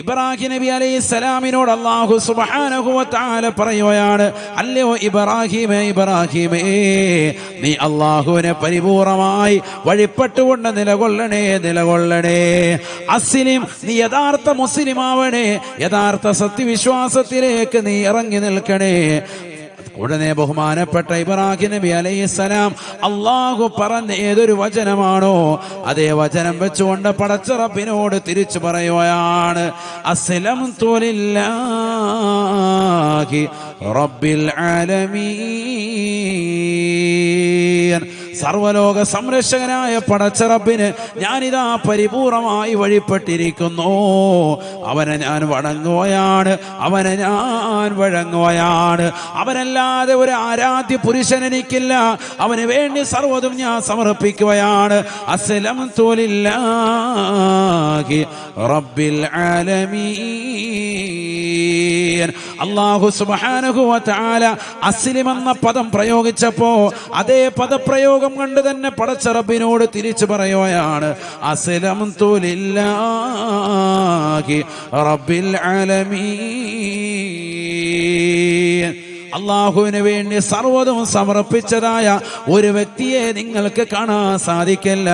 ഇബ്രാഹിം നബി അലൈഹിസ്സലാമിനോട് അല്ലാഹു സുബ്ഹാനഹു വ തആല പറയുകയാണ്, അല്ലയോ ഇബ്രാഹിമേ, ഇബ്രാഹിമേ, നീ അല്ലാഹുവിനെ പരിപൂർണമായി വഴിപ്പെട്ടുകൊണ്ട് നിലകൊള്ളണേ, നിലകൊള്ളണേ. അസ്ലിം, നീ യഥാർത്ഥ മുസ്ലിം ആവണേ, യഥാർത്ഥ സത്യവിശ്വാസത്തിലേക്ക് നീ ഇറങ്ങി നിൽക്കണേ. ഉടനെ ബഹുമാനപ്പെട്ട ഇബ്രാഹിം നബി അലൈഹിസ്സലാം അല്ലാഹു പറഞ്ഞ ഏതൊരു വചനമാണോ അതേ വചനം വെച്ചുകൊണ്ട് പടച്ച റബ്ബിനോട് തിരിച്ചു പറയുകയാണ്, അസ്ലംതു ലില്ലാഹി റബ്ബിൽ ആലമീൻ. സർവലോക സംരക്ഷകനായ പടച്ച റബ്ബിന് ഞാനിതാ പരിപൂർണമായി വഴിപ്പെട്ടിരിക്കുന്നു. അവനെ ഞാൻ വണങ്ങുകയാണ്, അവനെ ഞാൻ വഴങ്ങുകയാണ്. അവനല്ലാതെ ഒരു ആരാധ്യ പുരുഷൻ എനിക്കില്ല. അവന് വേണ്ടി സർവ്വതും ഞാൻ സമർപ്പിക്കുകയാണ്. അസ്ലംതു ലില്ലാഹി റബ്ബിൽ ആലമീൻ. അല്ലാഹു സുബ്ഹാനഹു വ തആല അസ്ലിം എന്ന പദം പ്രയോഗിച്ചപ്പോ അതേ പദപ്രയോഗം കണ്ട് തന്നെ പടച്ച റബ്ബിനോട് തിരിച്ചു പറയുകയാണ്, അസ്ലംതു ലില്ലാഹി റബ്ബിൽ ആലമീൻ. അള്ളാഹുവിന് വേണ്ടി സർവ്വതും സമർപ്പിച്ചതായ ഒരു വ്യക്തിയെ നിങ്ങൾക്ക് കാണാൻ സാധിക്കില്ല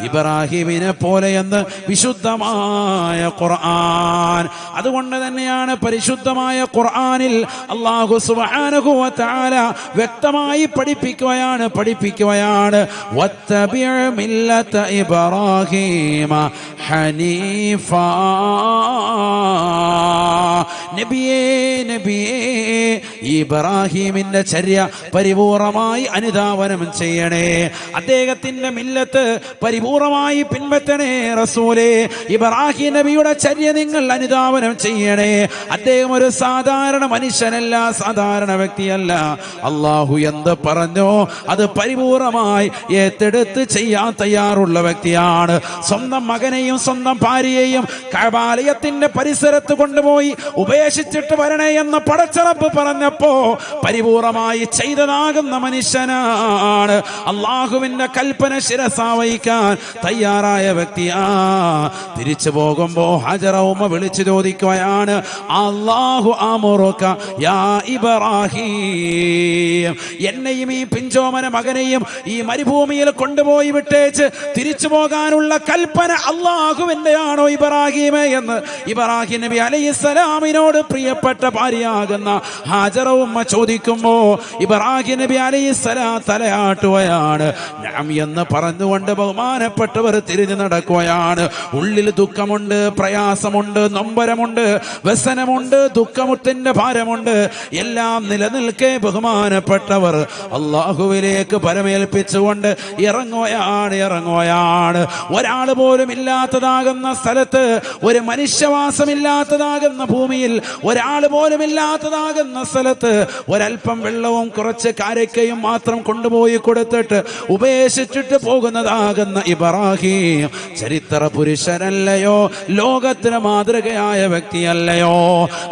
ഇബ്രാഹിമിനെ പോലെയെന്ന് വിശുദ്ധമായ ഖുർആൻ. അതുകൊണ്ട് തന്നെയാണ് പരിശുദ്ധമായ ഖുർആനിൽ അല്ലാഹു സുബ്ഹാനഹു വ തആല വ്യക്തമായി പഠിപ്പിക്കുകയാണ് വത്തബിഅ മില്ലത ഇബ്രാഹീമ ഹനീഫാ. നബിയേ, നബിയേ, ഇബ്രാഹിമിന്റെ ചര്യ പരിപൂർണമായി അനുധാവനം ചെയ്യണേ. അദ്ദേഹത്തിന്റെ മില്ലത്ത് പരിപൂർണമായി പിൻപറ്റണേ. റസൂലേ, ഇബ്രാഹിം നബിയുടെ ചര്യ നിങ്ങൾ അനുധാവനം ചെയ്യണേ. അദ്ദേഹം ഒരു സാധാരണ മനുഷ്യനല്ല, സാധാരണ വ്യക്തിയല്ല. അള്ളാഹു എന്ത് പറഞ്ഞോ അത് പരിപൂർണമായി ഏറ്റെടുത്ത് ചെയ്യാൻ തയ്യാറുള്ള വ്യക്തിയാണ്. സ്വന്തം മകനെയും സ്വന്തം ഭാര്യയെയും കഅബാലയത്തിന്റെ പരിസരത്ത് കൊണ്ടുപോയി ഉപേക്ഷിച്ചിട്ട് വരണേ എന്ന് പടച്ച റബ്ബ് പറഞ്ഞപ്പോ പരിപൂർണമായി ചെയ്തതാകുന്ന മനുഷ്യനാണ്. അള്ളാഹുവിന്റെ കൽപ്പന ശിരസാവഹിക്കാൻ തയ്യാറായ വ്യക്തിയാ. തിരിച്ചു പോകുമ്പോ ഹജറ ഉമ്മ വിളിച്ചു ചോദിക്കുകയാണ്, അല്ലാഹു അമുറുക യാ ഇബ്രാഹിം, എന്നെയും ഈ പിഞ്ചോമന മകനെയും ഈ മരുഭൂമിയിൽ കൊണ്ടുപോയി വിട്ടേച്ച് തിരിച്ചു പോകാനുള്ള കൽപ്പന അള്ളാഹുവിന്റെ ആണോ ഇബ്രാഹിമേ എന്ന് ഇബ്രാഹിം നബി അലൈഹിസ്സലാമിനോട് പ്രിയപ്പെട്ട ഭാര്യയാകുന്ന ഹാജറ ഉമ്മ ചോദിക്കുമ്പോ ഇബ്രാഹിം നബി അലൈഹിസ്സലാം തലയാട്ടുകയാണ്. നഅം എന്ന് പറഞ്ഞുകൊണ്ട് ബഹുമാനപ്പെട്ടവർ തിരിഞ്ഞു നടക്കുകയാണ്. ഉള്ളിൽ ദുഃഖമുണ്ട്, പ്രയാസമുണ്ട്, നൊമ്പരമുണ്ട്, വ്യസനമുണ്ട്, ദുഃഖമുത്തിന്റെ ഭാരമുണ്ട്. എല്ലാം നിലനിൽക്കെ ബഹുമാനപ്പെട്ടവർ അള്ളാഹുവിലേക്ക് പരമേൽപ്പിച്ചുകൊണ്ട് ഇറങ്ങുകയാണ്. ഒരാൾ പോലും ഇല്ലാത്തതാകുന്ന സ്ഥലത്ത്, ഒരു മനുഷ്യവാസമില്ലാത്തതാകുന്ന ഭൂമിയിൽ, ഒരാൾ പോലും ഇല്ലാത്തതാകുന്ന സ്ഥലത്ത് ഒരൽപ്പം വെള്ളവും കുറച്ച് കാരക്കയും മാത്രം കൊണ്ടുപോയി കൊടുത്തിട്ട് ഉപേക്ഷിച്ചിട്ട് പോകുന്നതാകുന്ന ഇബ്രാഹിം ചരിത്ര പുരുഷനല്ലയോ? ലോകത്തിന് മാതൃകയായ വ്യക്തിയല്ലയോ?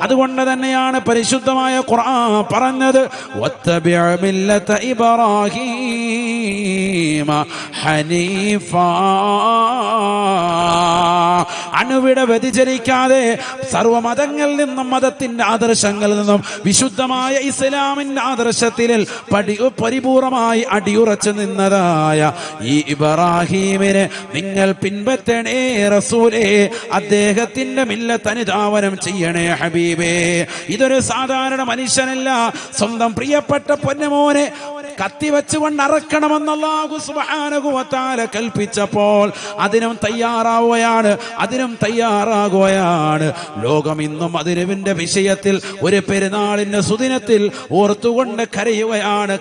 അതുകൊണ്ട് തന്നെയാണ് പരിശുദ്ധമായ ഖുർആൻ പറഞ്ഞത് വത്തബിഅ മില്ലത ഇബ്രാഹീമ ഹനീഫാ. അണുവിട വ്യതിചലിക്കാതെ സർവ്വമതങ്ങളിൽ നിന്നും മതത്തിന്റെ ആദർശങ്ങളിൽ നിന്നും വിശുദ്ധമായ ഇസ്ലാമിന്റെ ആദർശത്തിൽ പരിപൂർണമായി അടിയുറച്ചു നിന്നതായ ഈ ഇബ്രാഹിമിനെ നിങ്ങൾ പിൻപറ്റണേ റസൂലേ. അദ്ദേഹത്തിന്റെ മില്ലത്ത് അനുധാവനം ചെയ്യണേ ഹബീബേ. ഇതൊരു സാധാരണ മനുഷ്യനല്ല. സ്വന്തം പ്രിയപ്പെട്ട പൊന്നമോനെ കത്തിവെച്ചുകൊണ്ട് അറക്കണമെന്ന് അല്ലാഹു സുബ്ഹാനഹു വ തആല കൽപ്പിച്ചപ്പോൾ അതിനും തയ്യാറാകുകയാണ്. ലോകം ഇന്നും അതിരുവിന്റെ വിഷയത്തിൽ ഒരു പെരുന്നാളിന്റെ സുദിനത്തിൽ ഓർത്തുകൊണ്ട് കരയുകയാണ്.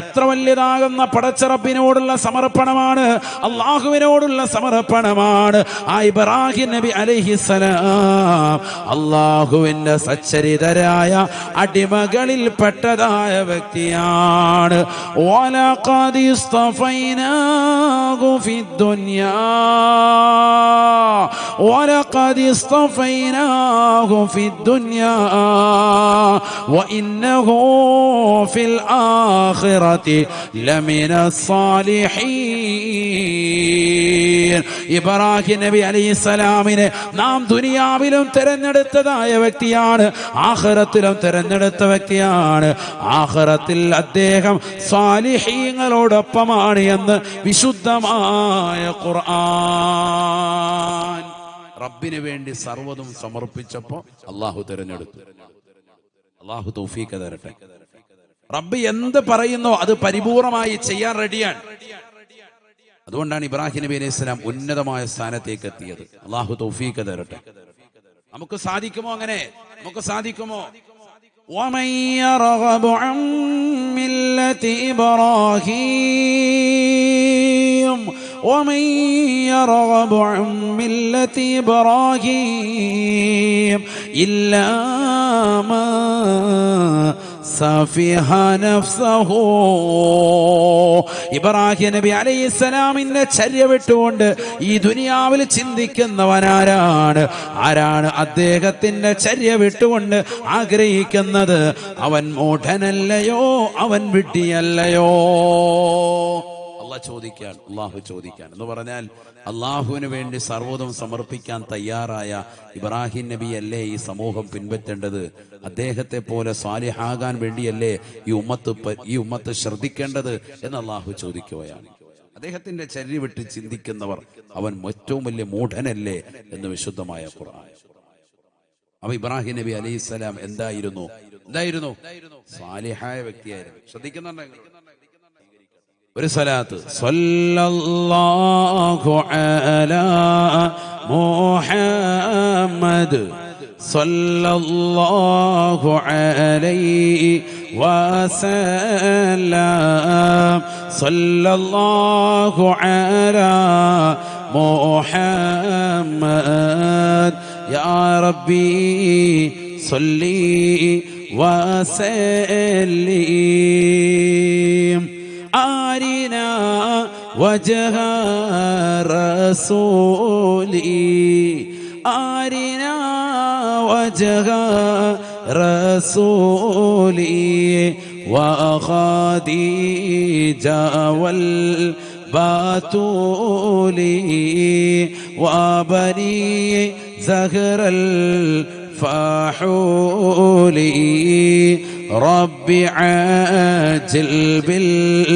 എത്ര വലിയതാകുന്ന പടച്ച റബ്ബിനോടുള്ള സമർപ്പണമാണ്, അള്ളാഹുവിനോടുള്ള സമർപ്പണമാണ്. ആ ഇബ്രാഹിം നബി അലൈഹിസ്സലാം അള്ളാഹുവിന്റെ സച്ചരിതരായ അടിമകളിൽ പെട്ടതായ വ്യക്തിയാണ്. വലഖദ് ഇസ്തഫൈനാഹു ഫിദ്ദുനിയാ വഇന്നഹു ഫിൽ ആഖിറതി ലമിന സ്സാലിഹീൻ. ഇബ്രാഹിം നബി അലൈഹിസ്സലാമിനെ നാം ദുനിയാവിലും തിരഞ്ഞെടുത്തതായ വ്യക്തിയാണ്, ആഖിറത്തിലും തിരഞ്ഞെടുത്ത വ്യക്തിയാണ്. ആഖിറത്തിൽ അദ്ദേഹം സാലിഹീങ്ങളോടൊപ്പമാണ് എന്ന് വിശുദ്ധമായ ഖുർആൻ. റബ്ബിന് വേണ്ടി സർവ്വതും സമർപ്പിച്ചപ്പോൾ അള്ളാഹു തിരഞ്ഞെടുത്തു. അള്ളാഹു തൗഫീഖ് തരട്ടെ. റബ്ബ് എന്ത് പറയുന്നോ അത് പരിപൂർണമായി ചെയ്യാൻ റെഡിയാണ്. അതുകൊണ്ടാണ് ഇബ്രാഹിം നബി അലൈഹി സ്വലാം ഉന്നതമായ സ്ഥാനത്തേക്ക് എത്തിയത്. അള്ളാഹു തൗഫീഖ് തരട്ടെ. നമുക്ക് സാധിക്കുമോ? അങ്ങനെ നമുക്ക് സാധിക്കുമോ? ومن يرغب عن ملة إبراهيم ومن يرغب عن ملة إبراهيم إلا من സഫിഹ നഫ്സഹു. ഇബ്രാഹിം നബി അലൈഹിസ്സലാമിന്റെ ചര്യ വിട്ടുകൊണ്ട് ഈ ദുനിയാവിൽ ചിന്തിക്കുന്നവനാരാണ്? ആരാണ് അദ്ദേഹത്തിന്റെ ചര്യ വിട്ടുകൊണ്ട് ആഗ്രഹിക്കുന്നത്? അവൻ മൂഢനല്ലയോ? അവൻ വിഡ്ഢിയല്ലയോ? അള്ളാഹു ചോദിക്കാൻ എന്ന് പറഞ്ഞാൽ അള്ളാഹുവിന് വേണ്ടി സർവ്വതും സമർപ്പിക്കാൻ തയ്യാറായ ഇബ്രാഹിം നബി അല്ലേ ഈ സമൂഹം പിൻപറ്റേണ്ടത്? അദ്ദേഹത്തെ പോലെ സാലിഹാകാൻ വേണ്ടിയല്ലേ ഈ ഉമ്മത്ത് ശ്രദ്ധിക്കേണ്ടത് എന്ന് അള്ളാഹു ചോദിക്കുകയാണ്. അദ്ദേഹത്തിന്റെ ചര്യ വിട്ട് ചിന്തിക്കുന്നവർ അവൻ ഏറ്റവും വലിയ മൂഢനല്ലേ എന്ന് വിശുദ്ധമായ ഖുർആൻ. അപ്പൊ ഇബ്രാഹിം നബി അലൈഹിസ്സലാം എന്തായിരുന്നു? സാലിഹായ വ്യക്തിയായിരുന്നു. ശ്രദ്ധിക്കുന്നുണ്ടെങ്കിൽ ഒരു സലാത്ത് സല്ലല്ലാഹു അലാ മുഹമ്മദ് സല്ലല്ലാഹു അലൈഹി വസല്ലം സല്ലല്ലാഹു അലാ മുഹമ്മദ് യാ റബ്ബി സല്ലി വസല്ലിം ആരിനാ വജ്ഹ റസൂലി ആരിനാ വജ്ഹ റസൂലി വഖദീജ വൽ ബാതൂലി വബനി സഹറൽ فحولي ربي عاجل بالإجابة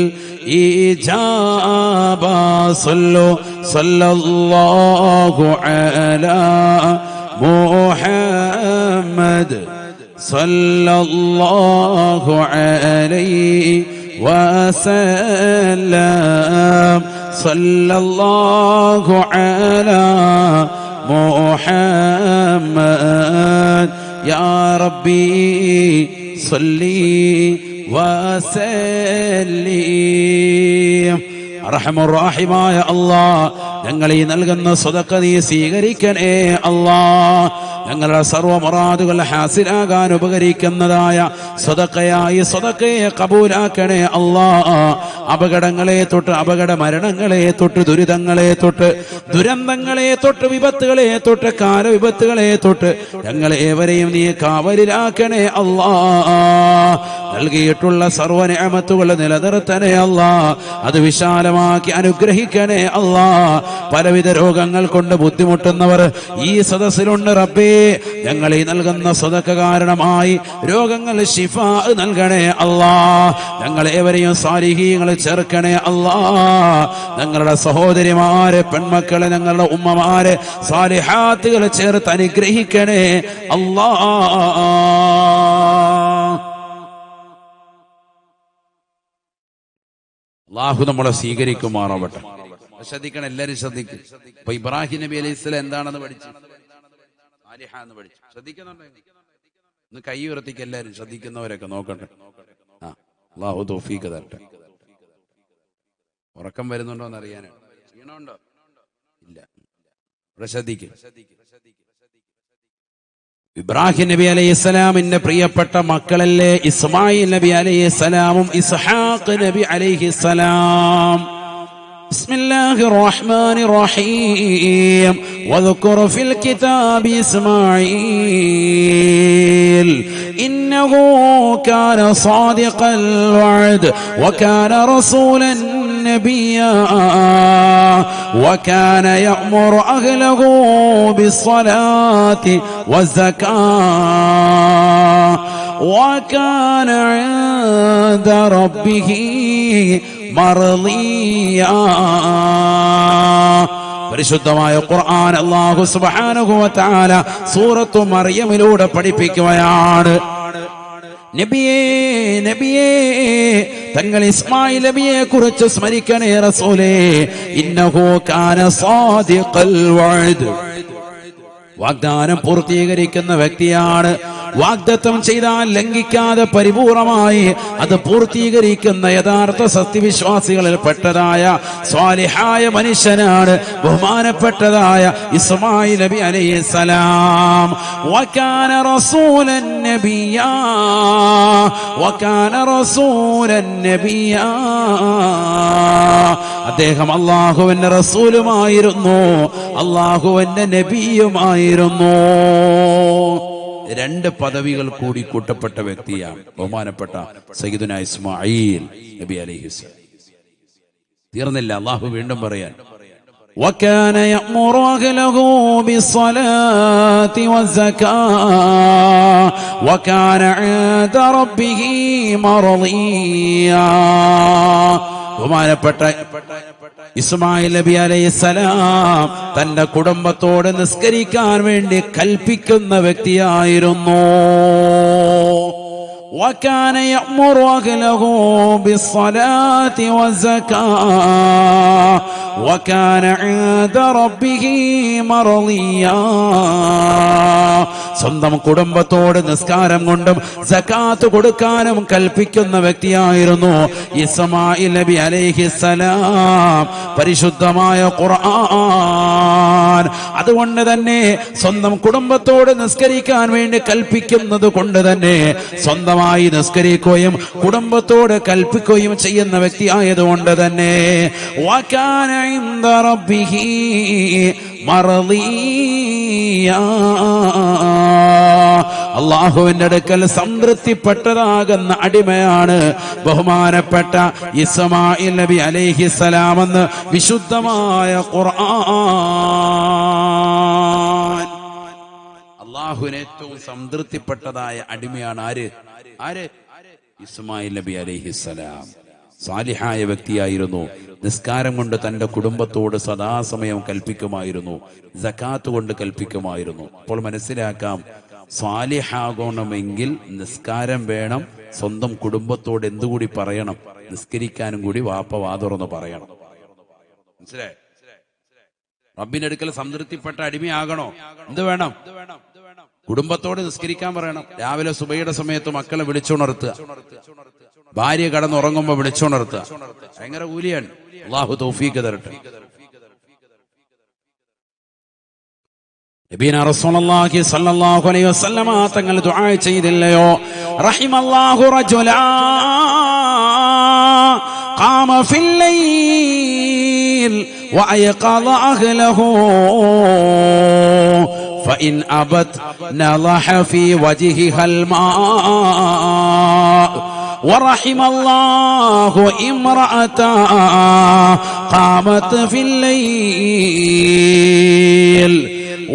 صلى الله على محمد صلى الله عليه وسلم صلى الله على محمد يا ربي صلي وسلم. റഹ്മായ അല്ലാഹ്, ഞങ്ങൾ ഈ നൽകുന്ന സദഖ നീ സ്വീകരിക്കണേ അല്ലാഹ്. ഞങ്ങളുടെ സർവ്വ മുറാദുകൾ ഹാസിലാകാൻ ഉപകരിക്കുന്നതായ സദഖയായി സദഖയെ കബൂലാക്കണേ അല്ലാഹ്. അപകടങ്ങളെ തൊട്ട് അപകട മരണങ്ങളെ തൊട്ട് ദുരിതങ്ങളെ തൊട്ട് ദുരന്തങ്ങളെ തൊട്ട് വിപത്തുകളെ തൊട്ട് കാലവിപത്തുകളെ തൊട്ട് ഞങ്ങളേവരെയും നീ കാവലിലാക്കണേ അല്ലാഹ്. നൽകിയിട്ടുള്ള സർവ്വ നിഅമത്തുകൾ നിലനിർത്തണേ അല്ലാഹ്. അത് വിശാലമാക്കി അനുഗ്രഹിക്കണേ അല്ലാഹ്. പലവിധ രോഗങ്ങൾ കൊണ്ട് ബുദ്ധിമുട്ടുന്നവർ ഈ സദസ്സിലുണ്ട് റബ്ബേ. ഞങ്ങൾ ഈ നൽകുന്ന സദഖ കാരണമായി രോഗങ്ങൾ ശിഫാ നൽകണേ അല്ലാഹ്. ഞങ്ങളേവരെയും സാലിഹീങ്ങൾ ചേർക്കണേ അല്ലാഹ്. ഞങ്ങളുടെ സഹോദരിമാരെ, പെൺമക്കളെ, ഞങ്ങളുടെ ഉമ്മമാരെ സാലിഹാത്തുകൾ ചേർത്ത് അനുഗ്രഹിക്കണേ അല്ലാഹ്. അല്ലാഹു നമ്മളെ സ്വീകരിക്കുമാറാവട്ടെ. ശ്രദ്ധിക്കണം, എല്ലാവരും ശ്രദ്ധിക്കും. ഇപ്പൊ ഇബ്രാഹിം നബി അലൈഹി സ്വലാം എന്താണെന്ന് പഠിച്ചു? സാലിഹ എന്ന് പഠിച്ചു. ശ്രദ്ധിക്കുന്നുണ്ടോ? ഒന്ന് കൈ ഉയർത്തിക്ക് എല്ലാവരും, ശ്രദ്ധിക്കുന്നവരൊക്കെ നോക്കട്ടെ. അല്ലാഹു തൗഫീഖ് തരട്ടെ. ഉറക്കം വരുന്നുണ്ടോ എന്ന് അറിയാനാണ്. ക്ഷീണമുണ്ടോ? ഇല്ല. ഇവിടെ ശ്രദ്ധിക്കും. ഇബ്രാഹിം നബി അലൈഹിസ്സലാമിന്റെ പ്രിയപ്പെട്ട മക്കളല്ലേ ഇസ്മായിൽ നബി അലൈഹിസ്സലാമും ഇസ്ഹാഖ് നബി അലൈഹിസ്സലാം. بسم الله الرحمن الرحيم واذكر في الكتاب إسماعيل إنه كان صادق الوعد وكان رسولا نبيا وكان يأمر أهله بالصلاة والزكاة وكان عند ربه مرضيا. പരിശുദ്ധമായ ഖുർആൻ അല്ലാഹു സുബ്ഹാനഹു വ തആല സൂറത്തു മറിയമിലൂടെ പഠിപ്പിക്കുകയാണ്. നബിയേ നബിയേ തങ്ങൾ ഇസ്മായിൽ നബിയെ കുറിച്ച് സ്മരിക്കണേ റസൂലേ. ഇന്നഹു കാന സാദിഖൽ വഅദ്, വാഗ്ദാനം പൂർത്തീകരിക്കുന്ന വ്യക്തിയാണ്. വാഗ്ദത്തം ചെയ്താൽ ലംഘിക്കാതെ പരിപൂർണമായി അത് പൂർത്തീകരിക്കുന്ന യഥാർത്ഥ സത്യവിശ്വാസികളിൽ പെട്ടതായ സ്വാലിഹായ മനുഷ്യനാണ് ബഹുമാനപ്പെട്ടതായ ഇസ്മായിൽ നബി അലൈഹിസ്സലാം. വകാന റസൂലൻ നബിയാ വകാന റസൂലൻ നബിയാ. അദ്ദേഹം അല്ലാഹുവിന്റെ റസൂലുമായിരുന്നു, അല്ലാഹുവിന്റെ നബിയുമായിരുന്നു. രണ്ട് പദവികൾ കൂടി കൂട്ടപ്പെട്ട വ്യക്തിയാണ് ബഹുമാനപ്പെട്ട സയ്യിദുനാ ഇസ്മാഈൽ നബി അലൈഹിസ്സലാം. തീർന്നില്ല, അല്ലാഹു വീണ്ടും പറയാൻ وكان يأمر أهله بالصلاة والزكاة وكان عند ربه مرضيا. ബഹുമാനപ്പെട്ട ഇസ്മായിൽ നബി അലൈഹിസ്സലാം തന്റെ കുടുംബത്തോട് നിസ്കരിക്കാൻ വേണ്ടി കൽപ്പിക്കുന്ന വ്യക്തിയായിരുന്നു. وكان يأمر أهله بالصلاة والزكاة وكان عند ربه مرضيا. സ്വന്തം കുടുംബത്തോട് നിസ്കാരം കൊണ്ടും സകാത്ത് കൊടുക്കാനും കൽപ്പിക്കുന്ന വ്യക്തിയായിരുന്നു ഇസ്മായിൽ നബി അലൈഹിസ്സലാം. പരിശുദ്ധമായ ഖുർആൻ അതുകൊണ്ട് തന്നെ സ്വന്തം കുടുംബത്തോട് നിസ്കരിക്കാൻ വേണ്ടി കൽപ്പിക്കുന്നത് കൊണ്ട് തന്നെ സ്വന്തമായി നിസ്കരിക്കുകയും കുടുംബത്തോട് കൽപ്പിക്കുകയും ചെയ്യുന്ന വ്യക്തി ആയതുകൊണ്ട് തന്നെ വകാന ഇൻദ റബ്ബിഹി മർദിയാ. അല്ലാഹുവിന്റെ അടുക്കൽ സംതൃപ്തിപ്പെട്ടതാകുന്ന അടിമയാണ് ബഹുമാനപ്പെട്ട ഇസ്മായിൽ നബി അലൈഹിസ്സലാം എന്ന് വിശുദ്ധമായ ഖുർആൻ. അല്ലാഹുവിന് ഏറ്റവും സംതൃപ്തിപ്പെട്ടതായ അടിമയാണ് ആര് ഇസ്മായിൽ നബി അലൈഹിസ്സലാം. സാലിഹായ വ്യക്തിയായിരുന്നു. നിസ്കാരം കൊണ്ട് തന്റെ കുടുംബത്തോട് സദാസമയം കൽപ്പിക്കുമായിരുന്നു, സകാത്ത് കൊണ്ട് കൽപ്പിക്കുമായിരുന്നു. അപ്പോൾ മനസ്സിലാക്കാം, സാലിഹാകണമെങ്കിൽ നിസ്കാരം വേണം, സ്വന്തം കുടുംബത്തോട് എന്തുകൂടി പറയണം, നിസ്കരിക്കാനും കൂടി വാപ്പ വാതുറന്ന് പറയണം. മനസ്സിലായി? റബ്ബിന്റെ അടുക്കൽ സംതൃപ്തിപ്പെട്ട അടിമയാകണോ, എന്ത് വേണം? കുടുംബത്തോട് നിസ്കരിക്കാൻ പറയണം. രാവിലെ സുബഹിയുടെ സമയത്ത് മക്കളെ വിളിച്ചുണർത്തുക, ഭാര്യ കടന്നുറങ്ങുമ്പോ വിളിച്ചുണർത്തുക. ഭയങ്കര കൂലിയാണ്. അല്ലാഹു തൗഫീഖ് തരട്ടെ. നബീന റസൂലുള്ളാഹി സ്വല്ലല്ലാഹു അലൈഹി വസല്ലമ തങ്ങൾ ദുആ ചെയ്തില്ലയോ, റഹിമല്ലാഹു റജുലാ ഖാമ ഫിൽ ലൈൽ വഅയഖള അഹ്ലഹു فإن أبت نضح في وجهها الماء ورحم الله امرأة قامت في الليل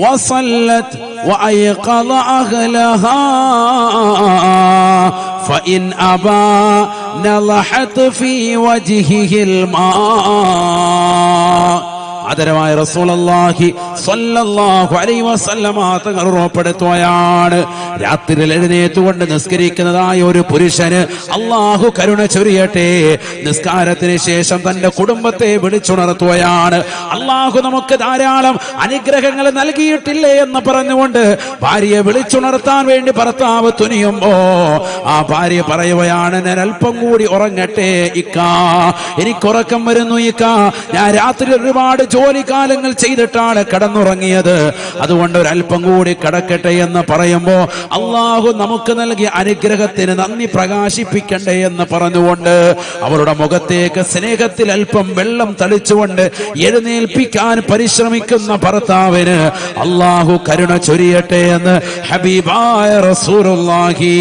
وصلت وأيقظ أهلها فإن أبى نضحت في وجهه الماء. ആദരവായ റസൂലുള്ളാഹി സ്വല്ലല്ലാഹു അലൈഹി വസല്ലമ തങ്ങൾ ഉറപ്പെടുത്തുകയാണ്, രാത്രിയിൽ എഴുന്നേറ്റുകൊണ്ട് നിസ്കരിക്കുന്നതായ ഒരു പുരുഷന് അല്ലാഹു കരുണ ചൊരിയട്ടെ. നിസ്കാരത്തിന് ശേഷം തന്റെ കുടുംബത്തെ വിളിച്ചുണർത്തുകയാണ്. അല്ലാഹു നമുക്ക് ധാരാളം അനുഗ്രഹങ്ങൾ നൽകിയിട്ടില്ലേ എന്ന് പറഞ്ഞുകൊണ്ട് ഭാര്യയെ വിളിച്ചുണർത്താൻ വേണ്ടി ഭർത്താവ് തുനിയുമ്പോ ആ ഭാര്യ പറയുകയാണ്, ഞാൻ അല്പം കൂടി ഉറങ്ങട്ടെ ഇക്കാ, എനിക്കുറക്കം വരുന്നു ഇക്കാ, ഞാൻ രാത്രി ഒരുപാട് ജോലിക്കാലങ്ങൾ ചെയ്തിട്ടാണ് കടന്നുറങ്ങിയത്. അതുകൊണ്ട് ഒരല്പം കൂടി കടക്കട്ടെ എന്ന് പറയുമ്പോ അള്ളാഹു നമുക്ക് നൽകിയ അനുഗ്രഹത്തിന് നന്ദി പ്രകാശിപ്പിക്കണ്ടേ എന്ന് പറഞ്ഞുകൊണ്ട് അവരുടെ മുഖത്തേക്ക് സ്നേഹത്തിൽ അല്പം വെള്ളം തളിച്ചുകൊണ്ട് എഴുന്നേൽപ്പിക്കാൻ പരിശ്രമിക്കുന്ന ഭർത്താവിന് അള്ളാഹു കരുണ ചൊരിയട്ടെ എന്ന് ഹബീബായ റസൂലുള്ളാഹി.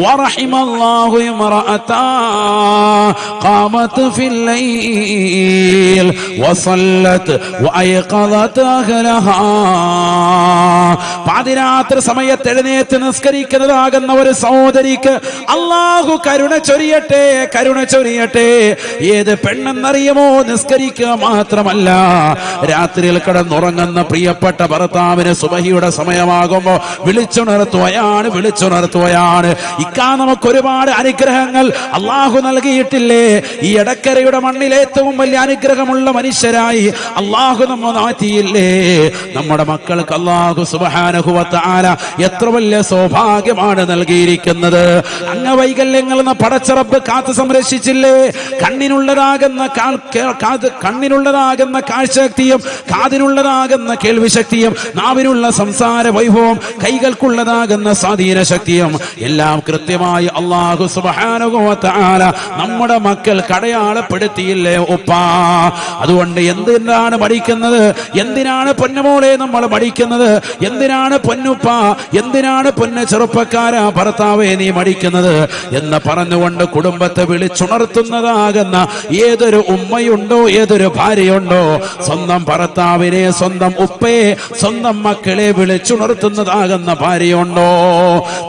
വറഹിമല്ലാഹു ഇംറഅതാ ഖാമത് ഫിൽ ലൈൽ വസല്ലത് വഅയഖദത് അഹ്ലഹാ. പാതിരാത്രി സമയത്ത് എഴുന്നേറ്റ് നിസ്കരിക്കുന്നതാകുന്ന ഒരു സഹോദരിക്ക് അള്ളാഹു കരുണ ചൊരിയട്ടെ, കരുണ ചൊരിയട്ടെ. ഏത് പെണ്ണെന്നറിയുമോ? നിസ്കരിക്കുക മാത്രമല്ല, രാത്രിയിൽ കിടന്നുറങ്ങുന്ന പ്രിയപ്പെട്ട ഭർത്താവിന് സുബഹിയുടെ സമയമാകുമ്പോ വിളിച്ചുണർത്തുകയാണ്, വിളിച്ചുണർത്തുകയാണ്. ഇക്കാ നമുക്ക് ഒരുപാട് അനുഗ്രഹങ്ങൾ അള്ളാഹു നൽകിയിട്ടില്ലേ? ഈ എടക്കരയുടെ മണ്ണിൽ ഏറ്റവും വലിയ അനുഗ്രഹമുള്ള മനുഷ്യരായി അള്ളാഹു നമ്മെ മാറ്റിയില്ലേ? നമ്മുടെ മക്കൾക്ക് അള്ളാഹു സുബ്ഹാനഹു വ തആല എത്ര വലിയ സൗഭാഗ്യമാണ് നൽകിയിരിക്കുന്നത്. അംഗവൈകല്യങ്ങൾ എന്ന പടച്ച റബ്ബ് കാത്തു സംരക്ഷിച്ചില്ലേ? കണ്ണിനുള്ളതാകുന്ന കാഴ്ചശക്തിയും കാതിനുള്ളതാകുന്ന കേൾവി ശക്തിയും നാവിനുള്ള സംസാര വൈഭവം കൈകൾക്കുള്ളതാകുന്ന സ്വാധീന ശക്തിയും എല്ലാം കൃത്യമായി അല്ലാഹു സുബ്ഹാനഹു വ തആല നമ്മുടെ മക്കൾ അടയാളപ്പെടുത്തിയില്ലേ ഉപ്പാ? അതുകൊണ്ട് എന്തിനാണ് മടിക്കുന്നത്? എന്തിനാണ് പൊന്നുമോളെ നമ്മൾ മടിക്കുന്നത്? എന്തിനാണ് പൊന്നുപ്പ, എന്തിനാണ് പൊന്നു ചെറുപ്പക്കാരാ ഭർത്താവേ നീ മടിക്കുന്നത് എന്ന് പറഞ്ഞുകൊണ്ട് കുടുംബത്തെ വിളിച്ചുണർത്തുന്നതാകുന്ന ഏതൊരു ഉമ്മയുണ്ടോ, ഏതൊരു ഭാര്യയുണ്ടോ, സ്വന്തം ഭർത്താവിനെ, സ്വന്തം ഉപ്പയെ, സ്വന്തം മക്കളെ വിളിച്ചുണർത്തുന്നതാകുന്ന ഭാര്യയുണ്ടോ?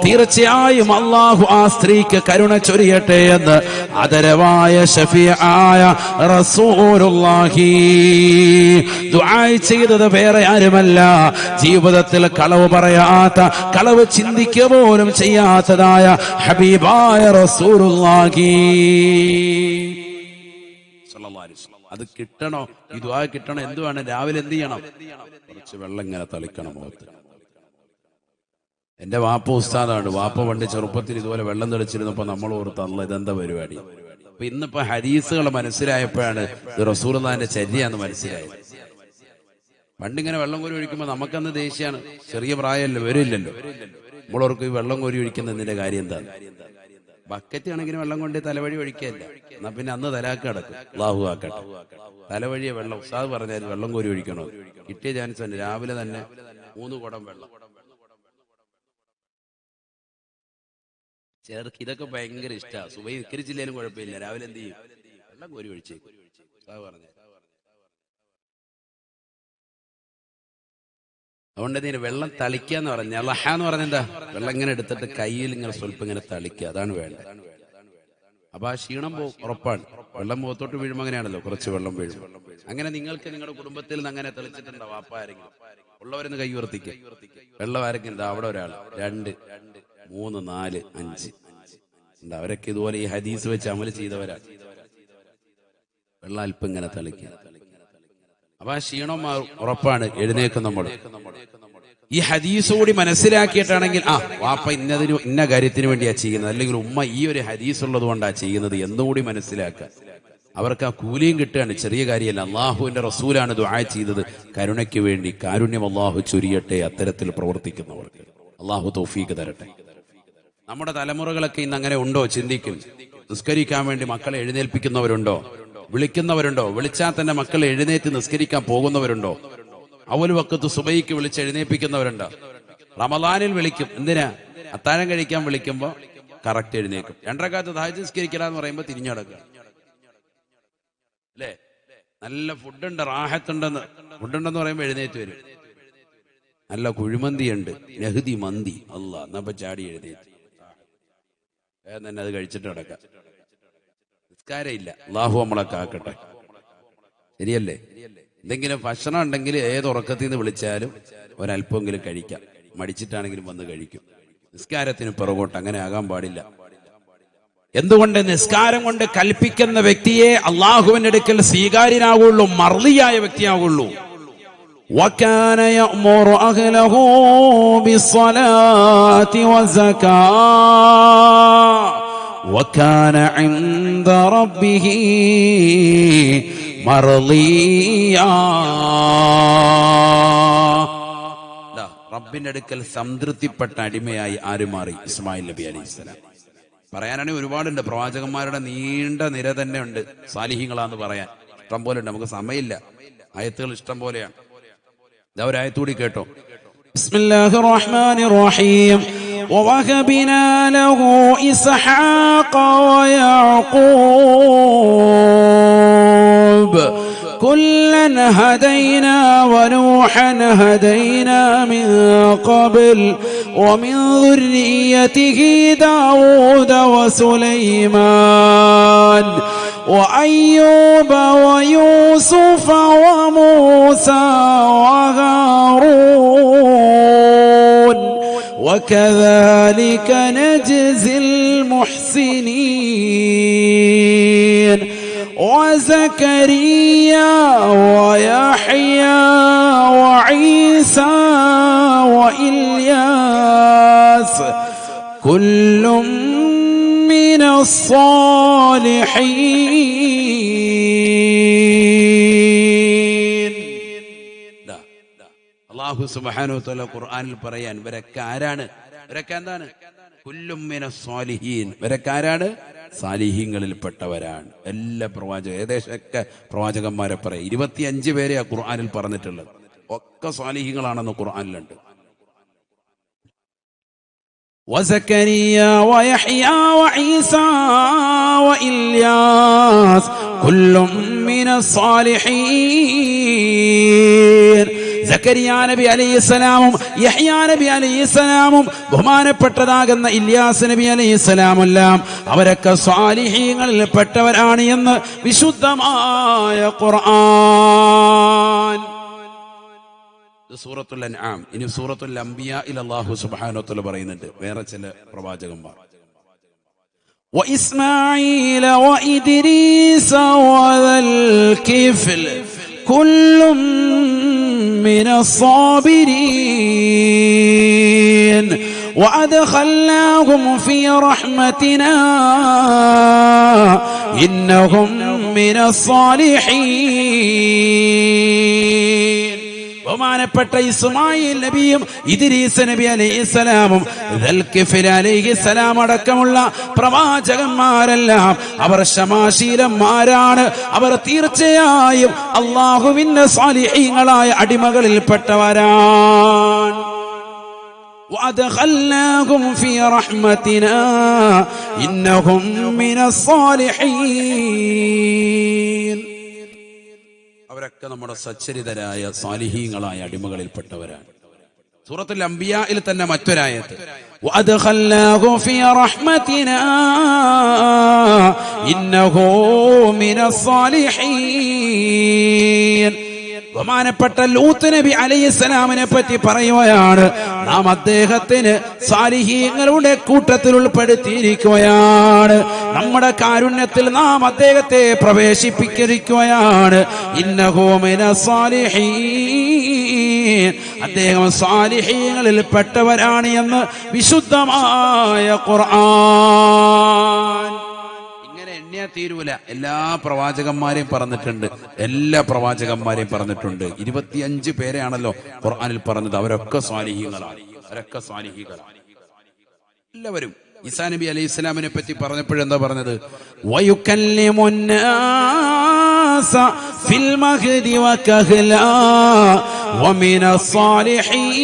തീർച്ചയായും അള്ളാഹു ആ സ്ത്രീക്ക് കരുണ ചൊരിയട്ടെ എന്ന് ആദരവായ ശഫീആയ റസൂലുള്ളാഹി ദുആ ചെയ്തത് വേറെ ആരുമല്ല, ജീവിതത്തിൽ കളവ് പറയാത്ത, കളവ് ചിന്തിക്കുക പോലും ചെയ്യാത്തതായ ഹബീബായ റസൂലുള്ളാഹി. അത് കിട്ടണോ? ഈ ദുആ കിട്ടണോ? എന്തുവാണ്? രാവിലെ എന്ത് ചെയ്യണം? കുറച്ച് വെള്ളം ഇങ്ങനെ തളിക്കണം മുഖത്ത്. എന്റെ വാപ്പ ഉസ്താദാണ്. വാപ്പ പണ്ട് ചെറുപ്പത്തിൽ ഇതുപോലെ വെള്ളം തെളിച്ചിരുന്നപ്പോ നമ്മൾ ഓർത്തല്ല ഇതെന്താ പരിപാടി. അപ്പൊ ഇന്നിപ്പോ ഹദീസുകൾ മനസ്സിലായപ്പോഴാണ് ഇത് റസൂലുള്ളാഹിന്റെ ചര്യയാന്ന് മനസ്സിലായത്. പണ്ടിങ്ങനെ വെള്ളം കോരി ഒഴിക്കുമ്പോ നമുക്കന്ന് ദേഷ്യാണ്. ചെറിയ പ്രായമല്ലോ, വരില്ലല്ലോ. നമ്മളോർക്ക് ഈ വെള്ളം കോരി ഒഴിക്കുന്നതിന്റെ കാര്യം എന്താണ്? ബക്കറ്റ് ആണെങ്കിലും വെള്ളം കൊണ്ട് തലവഴി ഒഴിക്കല്ല. എന്നാ പിന്നെ അന്ന് തലാക്ക് കിടക്കും. അല്ലാഹു ആക്കട്ടെ. തലവഴിയെ വെള്ളം ഉസ്താദ് പറഞ്ഞാൽ വെള്ളം കോരി ഒഴിക്കണോ? കിട്ടിയ ചാൻസ് തന്നെ. രാവിലെ തന്നെ 3 കുടം വെള്ളം. ചേർക്ക് ഇതൊക്കെ ഭയങ്കര ഇഷ്ടമാണ്. സുബഹി നിസ്കരിച്ചില്ലേലും കുഴപ്പമില്ല, രാവിലെ എന്ത് ചെയ്യും? വെള്ളം കോരി ഒഴിച്ചേക്കും. ഉസ്താദ് പറഞ്ഞ അതുകൊണ്ട് ഇതിന് വെള്ളം തളിക്കുക എന്ന് പറഞ്ഞാൽ ലഹ എന്ന് പറഞ്ഞ എന്താ? വെള്ളം ഇങ്ങനെ എടുത്തിട്ട് കയ്യിൽ ഇങ്ങനെ സ്വല്പം ഇങ്ങനെ തളിക്കുക, അതാണ് വേണ്ടത്. അപ്പൊ ആ ക്ഷീണം ഉറപ്പാണ്. വെള്ളം മുഖത്തോട്ട് വീഴുമ്പോൾ അങ്ങനെയാണല്ലോ, കുറച്ച് വെള്ളം വീഴും. അങ്ങനെ നിങ്ങൾക്ക് നിങ്ങളുടെ കുടുംബത്തിൽ നിന്ന് അങ്ങനെ തെളിച്ചിട്ടുണ്ടോ? വാപ്പ ആരെങ്കിലും ഉള്ളവരെന്ന് കൈ ഉയർത്തിക്കുക. വെള്ളം ആരെങ്കിലും അവിടെ ഒരാൾ, 2, 3, 4, 5 ഉണ്ട്. അവരൊക്കെ ഇതുപോലെ ഈ ഹദീസ് വെച്ച് അമൽ ചെയ്തവരാ. വെള്ളം അല്പം ഇങ്ങനെ തളിക്കുക. അപ്പൊ ആ ക്ഷീണം ഉറപ്പാണ്. എഴുന്നേക്കും നമ്മൾ. ഈ ഹദീസ് കൂടി മനസ്സിലാക്കിയിട്ടാണെങ്കിൽ വാപ്പ ഇന്ന കാര്യത്തിന് വേണ്ടിയാ ചെയ്യുന്നത്, അല്ലെങ്കിൽ ഉമ്മ ഈ ഒരു ഹദീസ് ഉള്ളത് കൊണ്ടാ ചെയ്യുന്നത് എന്നുകൂടി മനസ്സിലാക്കുക. അവർക്ക് ആ കൂലിയും കിട്ടുകയാണ്. ചെറിയ കാര്യമല്ല. അള്ളാഹുവിന്റെ റസൂലാണ് ദുആ ചെയ്തത് കരുണയ്ക്ക് വേണ്ടി. കാരുണ്യം അള്ളാഹു ചൊരിയട്ടെ അത്തരത്തിൽ പ്രവർത്തിക്കുന്നവർക്ക്. അള്ളാഹു തൗഫീഖ് തരട്ടെ. നമ്മുടെ തലമുറകളൊക്കെ ഇന്ന് അങ്ങനെ ഉണ്ടോ? ചിന്തിക്കും. നിസ്കരിക്കാൻ വേണ്ടി മക്കളെ എഴുന്നേൽപ്പിക്കുന്നവരുണ്ടോ? വിളിക്കുന്നവരുണ്ടോ? വിളിച്ചാൽ തന്നെ മക്കളെ എഴുന്നേറ്റ് നിസ്കരിക്കാൻ പോകുന്നവരുണ്ടോ? അവൽ വക്കത്ത് സുബഹിക്ക് വിളിച്ച് എഴുന്നേൽപ്പിക്കുന്നവരുണ്ടോ? റമദാനിൽ വിളിക്കും. എന്തിനാ? അത്താഴം കഴിക്കാൻ വിളിക്കുമ്പോ കറക്റ്റ് എഴുന്നേക്കും. 2 റക്അത്ത് തഹജ്ജുദ് നിസ്കരിക്കലാന്ന് പറയുമ്പോ തിരിഞ്ഞടക്കുക. അല്ലേ? നല്ല ഫുഡുണ്ട്, റാഹത്തുണ്ടെന്ന് ഫുഡുണ്ടെന്ന് പറയുമ്പോ എഴുന്നേറ്റ് വരും. നല്ല കുഴിമന്തി ഉണ്ട്, നെഹ്ദി മന്തി, അല്ലാ എന്നപ്പോ ചാടി എഴുന്നേറ്റ് തന്നെ അത് കഴിച്ചിട്ട് നടക്കാം. നിസ്കാരമില്ല. അല്ലാഹു നമ്മളെ കാക്കട്ടെ. ശരിയല്ലേ? എന്തെങ്കിലും ഭക്ഷണം ഉണ്ടെങ്കിൽ ഏത് ഉറക്കത്തിൽ നിന്ന് വിളിച്ചാലും ഒരല്പമെങ്കിലും കഴിക്കാം. മടിച്ചിട്ടാണെങ്കിലും വന്ന് കഴിക്കും. നിസ്കാരത്തിന് പിറകോട്ട് അങ്ങനെ ആകാൻ പാടില്ല. എന്തുകൊണ്ട്? നിസ്കാരം കൊണ്ട് കൽപ്പിക്കുന്ന വ്യക്തിയെ അള്ളാഹുവിന്റെ അടുക്കൽ സ്വീകാര്യനാകുള്ളൂ, മർളിയായ വ്യക്തിയാകുള്ളൂ. وَكَانَ يَأْمُرُ أَهْلَهُ بِالصَّلَاةِ وَالزَّكَاةِ وَكَانَ عِندَ رَبِّهِ മർളിയാ. റബ്ബിന്റെ അടുക്കൽ സംതൃപ്തിപ്പെട്ട അടിമയായി ആര് മാറി? ഇസ്മായിൽ നബി അലൈഹിസ്സലാം. പറയാനാണെങ്കിൽ ഒരുപാടുണ്ട്, പ്രവാചകന്മാരുടെ നീണ്ട നിര തന്നെ ഉണ്ട്. സാലിഹീങ്ങളാന്ന് പറയാൻ ഇഷ്ടം പോലെ ഉണ്ട്, നമുക്ക് സമയമില്ല. ആയത്തുകൾ ഇഷ്ടം പോലെയാണ്. ഇതാ ഒരു ആയത്തുകൂടി കേട്ടോ. ബിസ്മില്ലാഹിർ റഹ്മാനിർ റഹീം. ووهبنا له إسحاق ويعقوب كلا هدينا ونوحا هدينا من قبل ومن ذريته داود وسليمان وأيوب ويوسف وموسى وهارون وكذلك نجزي المحسنين وزكريا ويحيى وعيسى وإلياس كل من الصالحين. അല്ലാഹു സുബ്ഹാനഹു വ തആല ഖുർആനിൽ പറയാൻ ഇവരൊക്കെ ആരാണ്? ഇവരൊക്കെ എന്താണ്? കുല്ലും മിനസ് സ്വാലിഹീൻ. ഇവരൊക്കെ ആരാണ്? സാലിഹീങ്ങളിൽപ്പെട്ടവരാണ്. എല്ലാ പ്രവാചക ഏകദേശമൊക്കെ പ്രവാചകന്മാരെ പറയാം. 25 പേരെയാ ഖുർആനിൽ പറഞ്ഞിട്ടുള്ളത്. ഒക്കെ സ്വാലിഹീങ്ങളാണെന്ന് ഖുർആനിലുണ്ട്. وزكريا ويحيى وعيسى وإلياس كل من الصالحين. സക്കരിയ നബി അലൈഹിസ്സലാമും യഹ്യ നബി അലൈഹിസ്സലാമും ബഹുമാനപ്പെട്ടതാകുന്ന ഇല്യാസ് നബി അലൈഹിസ്സലാമെല്ലാം അവരൊക്കെ സ്വാലിഹീങ്ങളിൽ പെട്ടവരാണ് എന്ന് വിശുദ്ധമായ ഖുർആൻ. സൂറത്തുൽ അൻആം. ഇനി സൂറത്തുൽ അംബിയായിൽ അല്ലാഹു സുബ്ഹാനഹു വ തആല പറയുന്നുണ്ട് വേറെ ചില പ്രവാചകന്മാർ. وإسماعيل وإدريس وذا الكفل كل من الصابرين وأدخلناهم في رحمتنا إنهم من الصالحين. ബഹുമാനപ്പെട്ട ഇസ്മായിൽ നബിയും ഇദ്രീസ് നബി അലൈഹിസ്സലാമും ദൽകിഫിൽ അലൈഹിസ്സലാം അടക്കമുള്ള പ്രവാചകന്മാരെല്ലാം അവർ ശമാശീലന്മാരാണ്. അവർ തീർച്ചയായും അല്ലാഹുവിന്റെ സാലിഹീങ്ങളായ അടിമകളിൽപ്പെട്ടവരാണ്. وأدخلناهم في رحمتنا إنهم من الصالحين. അവരൊക്കെ നമ്മുടെ സച്ചരിതരായ സാലിഹീങ്ങളായ അടിമകളിൽപ്പെട്ടവരാണ്. സൂറത്തുൽ അംബിയായിൽ തന്നെ മറ്റൊരായത്ത് وأدخلناه في رحمتنا إنه من الصالحين. ബഹുമാനപ്പെട്ട ലൂത്ത് നബി അലൈഹിസ്സലാമിനെ പറ്റി പറയുകയാണ്, നാം അദ്ദേഹത്തിന് സാലിഹീങ്ങളുടെ കൂട്ടത്തിൽ ഉൾപ്പെടുത്തിയിരിക്കുകയാണ്. നമ്മുടെ കാരുണ്യത്തിൽ നാം അദ്ദേഹത്തെ പ്രവേശിപ്പിച്ചിരിക്കുകയാണ്. ഇന്നഹു മിനസ് സാലിഹീൻ. അദ്ദേഹം സാലിഹീങ്ങളിൽ പെട്ടവരാണ് എന്ന് വിശുദ്ധമായ ഖുർആൻ. തീരൂല. എല്ലാ പ്രവാചകന്മാരെയും പറഞ്ഞിട്ടുണ്ട്. എല്ലാ പ്രവാചകന്മാരെയും പറഞ്ഞിട്ടുണ്ട്. 25 പേരെയാണല്ലോ ഖുർആനിൽ പറഞ്ഞത്. അവരൊക്കെ സ്വാലിഹീങ്ങളാണ്. അവരൊക്കെ സ്വാലിഹീങ്ങളാണ് എല്ലാവരും. ഈസാ നബി അലൈഹി സ്വലാമിനെ പറ്റി പറഞ്ഞപ്പോഴെന്താ പറഞ്ഞത്? വയുകല്ലിമുന്നാസ ഫിൽ മഹ്ദി വകഹ്ലാ വമിനസ് സാലിഹീൻ.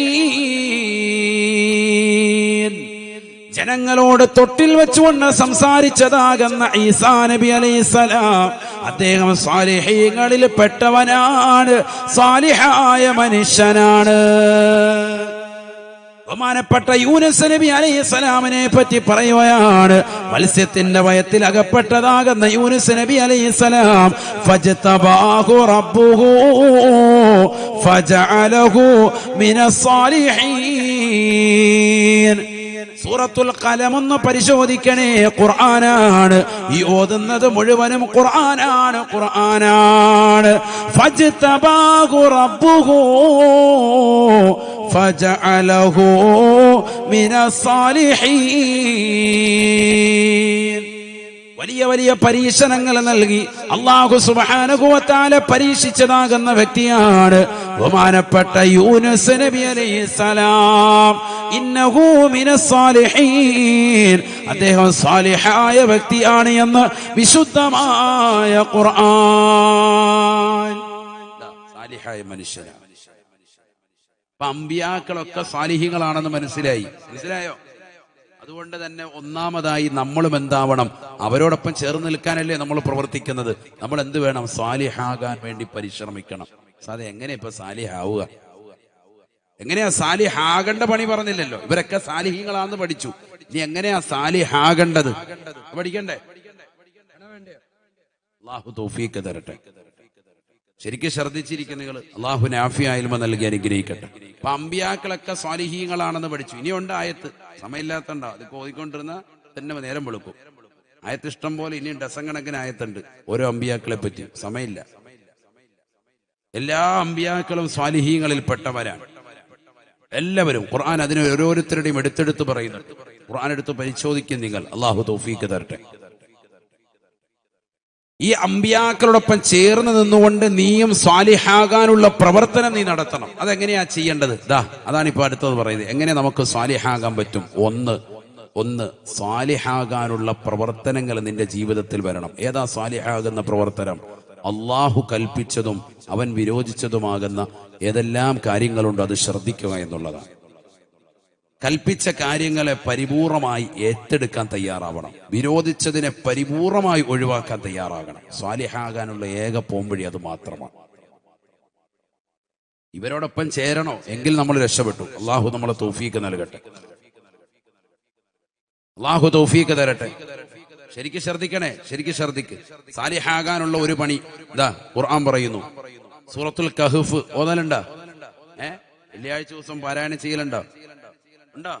ജനങ്ങളോട് തൊട്ടിൽ വെച്ചുകൊണ്ട് സംസാരിച്ചതാകുന്ന ഈസാ നബി അലൈഹിസ്സലാം അദ്ദേഹം സാലിഹീങ്ങളിൽ പെട്ടവനാണ്, സാലിഹായ മനുഷ്യനാണ്. ബഹുമാനപ്പെട്ട യൂനുസ് നബി അലൈഹിസ്സലാമിനെ പറ്റി പറയുകയാണ്, മത്സ്യത്തിന്റെ വയത്തിൽ അകപ്പെട്ടതാകുന്ന യൂനുസ് നബി അലൈഹിസ്സലാം ഫജ്തബാഹു റബ്ബുഹു ഫജഅലഹു മിനസ് സാലിഹീൻ. സൂറത്തുൽ ഖലം ഒന്ന് പരിശോധിക്കണേ. ഖുർആനാണ് ഈ ഓതുന്നത് മുഴുവനും. ഖുർആനാണ്. ഫജ്തബാഹു റബ്ബുഹു ഫജഅലഹു മിനസ് സാലിഹീൻ. വലിയ വലിയ പരീക്ഷണങ്ങൾ നൽകി അല്ലാഹു സുബ്ഹാനഹു വ തആല പരീക്ഷിച്ചതാകുന്ന വ്യക്തിയാണ് ബഹുമാനപ്പെട്ട യൂനുസ് നബി അലൈഹിസ്സലാം. ഇന്നഹു മിനസ് സാലിഹീൻ, അദ്ദേഹം സാലിഹായ വ്യക്തിയാണ് എന്ന് വിശുദ്ധമായ ഖുർആൻ. സാലിഹായ മനുഷ്യനാണ്. അമ്പിയാക്കളൊക്കെ സാലിഹീങ്ങളാണെന്ന് മനസ്സിലായോ? അതുകൊണ്ട് തന്നെ ഒന്നാമതായി നമ്മളും എന്താവണം? അവരോടൊപ്പം ചേർന്ന് നിൽക്കാനല്ലേ നമ്മൾ പ്രവർത്തിക്കുന്നത്. നമ്മൾ എന്ത് വേണം? സാലിഹാകാൻ വേണ്ടി പരിശ്രമിക്കണം. സാധേ എങ്ങനെ ഇപ്പൊ സാലിഹാവുക? എങ്ങനെയാ സാലിഹാകേണ്ട പണി പറഞ്ഞില്ലല്ലോ. ഇവരൊക്കെ സാലിഹീങ്ങളാന്ന് പഠിച്ചു. ഇനി എങ്ങനെയാ സാലിഹാകേണ്ടത് പഠിക്കണ്ടേ? അല്ലാഹു തൗഫീഖ് തരട്ടെ. ശരിക്കും ശ്രദ്ധിച്ചിരിക്കുന്ന നിങ്ങൾ അല്ലാഹു നാഫിയായിൽമ നൽകി അനുഗ്രഹിക്കട്ടെ. അപ്പൊ അമ്പിയാക്കളൊക്കെ സ്വാലിഹീങ്ങളാണെന്ന് പഠിച്ചു. ഇനിയുണ്ട് ആയത്ത്, സമയമില്ലാത്തണ്ടോ? അത് ഓതിക്കൊണ്ടിരുന്ന തന്നെ നേരം വെളുക്കും. ആയത്ത് ഇഷ്ടം പോലെ, ഇനിയും ഡസൻ കണക്കിന് ആയത്തുണ്ട് ഓരോ അമ്പിയാക്കളെ പറ്റി. സമയമില്ല. എല്ലാ അമ്പിയാക്കളും സ്വാലിഹീങ്ങളിൽ പെട്ടവരാണ് എല്ലാവരും. ഖുർആൻ അതിന് ഓരോരുത്തരുടെയും എടുത്തെടുത്ത് പറയുന്നുണ്ട്. ഖുർആൻ എടുത്ത് പരിശോധിക്കും നിങ്ങൾ. അല്ലാഹു തൗഫീഖ് തരട്ടെ. ഈ അമ്പിയാക്കളോടൊപ്പം ചേർന്ന് നിന്നുകൊണ്ട് നീയും സ്വാലിഹാകാനുള്ള പ്രവർത്തനം നീ നടത്തണം. അതെങ്ങനെയാ ചെയ്യേണ്ടത്? അതാണ് ഇപ്പൊ അടുത്തത് പറയുന്നത്. എങ്ങനെ നമുക്ക് സ്വാലിഹാകാൻ പറ്റും? ഒന്ന് സ്വാലിഹാകാനുള്ള പ്രവർത്തനങ്ങൾ നിന്റെ ജീവിതത്തിൽ വരണം. ഏതാ സ്വാലിഹാകുന്ന പ്രവർത്തനം? അള്ളാഹു കൽപ്പിച്ചതും അവൻ വിരോധിച്ചതുമാകുന്ന ഏതെല്ലാം കാര്യങ്ങളുണ്ടോ അത് ശ്രദ്ധിക്കുക എന്നുള്ളതാണ്. കൽപ്പിച്ച കാര്യങ്ങളെ പരിപൂർണമായി ഏറ്റെടുക്കാൻ തയ്യാറാവണം. വിരോധിച്ചതിനെ പരിപൂർണമായി ഒഴിവാക്കാൻ തയ്യാറാകണം. സ്വാലിഹാകാനുള്ള ഏക പോംവഴി അത് മാത്രമാണ്. ഇവരോടൊപ്പം ചേരണോ എങ്കിൽ നമ്മൾ രക്ഷപ്പെട്ടു. അള്ളാഹു നമ്മളെ തൗഫീഖ് നൽകട്ടെ. അള്ളാഹു തൗഫീഖ് തരട്ടെ. ശരിക്കും ശ്രദ്ധിക്കണേ, ശരിക്കും ശ്രദ്ധിക്ക്. സാലിഹാകാനുള്ള ഒരു പണി ഇതാ ഖുർആൻ പറയുന്നു. സൂറത്തുൽ കഹ്ഫ് ഓതലുണ്ടോ? വെള്ളിയാഴ്ച ദിവസം പാരായണം ചെയ്യലുണ്ടോ? ഉണ്ടോ?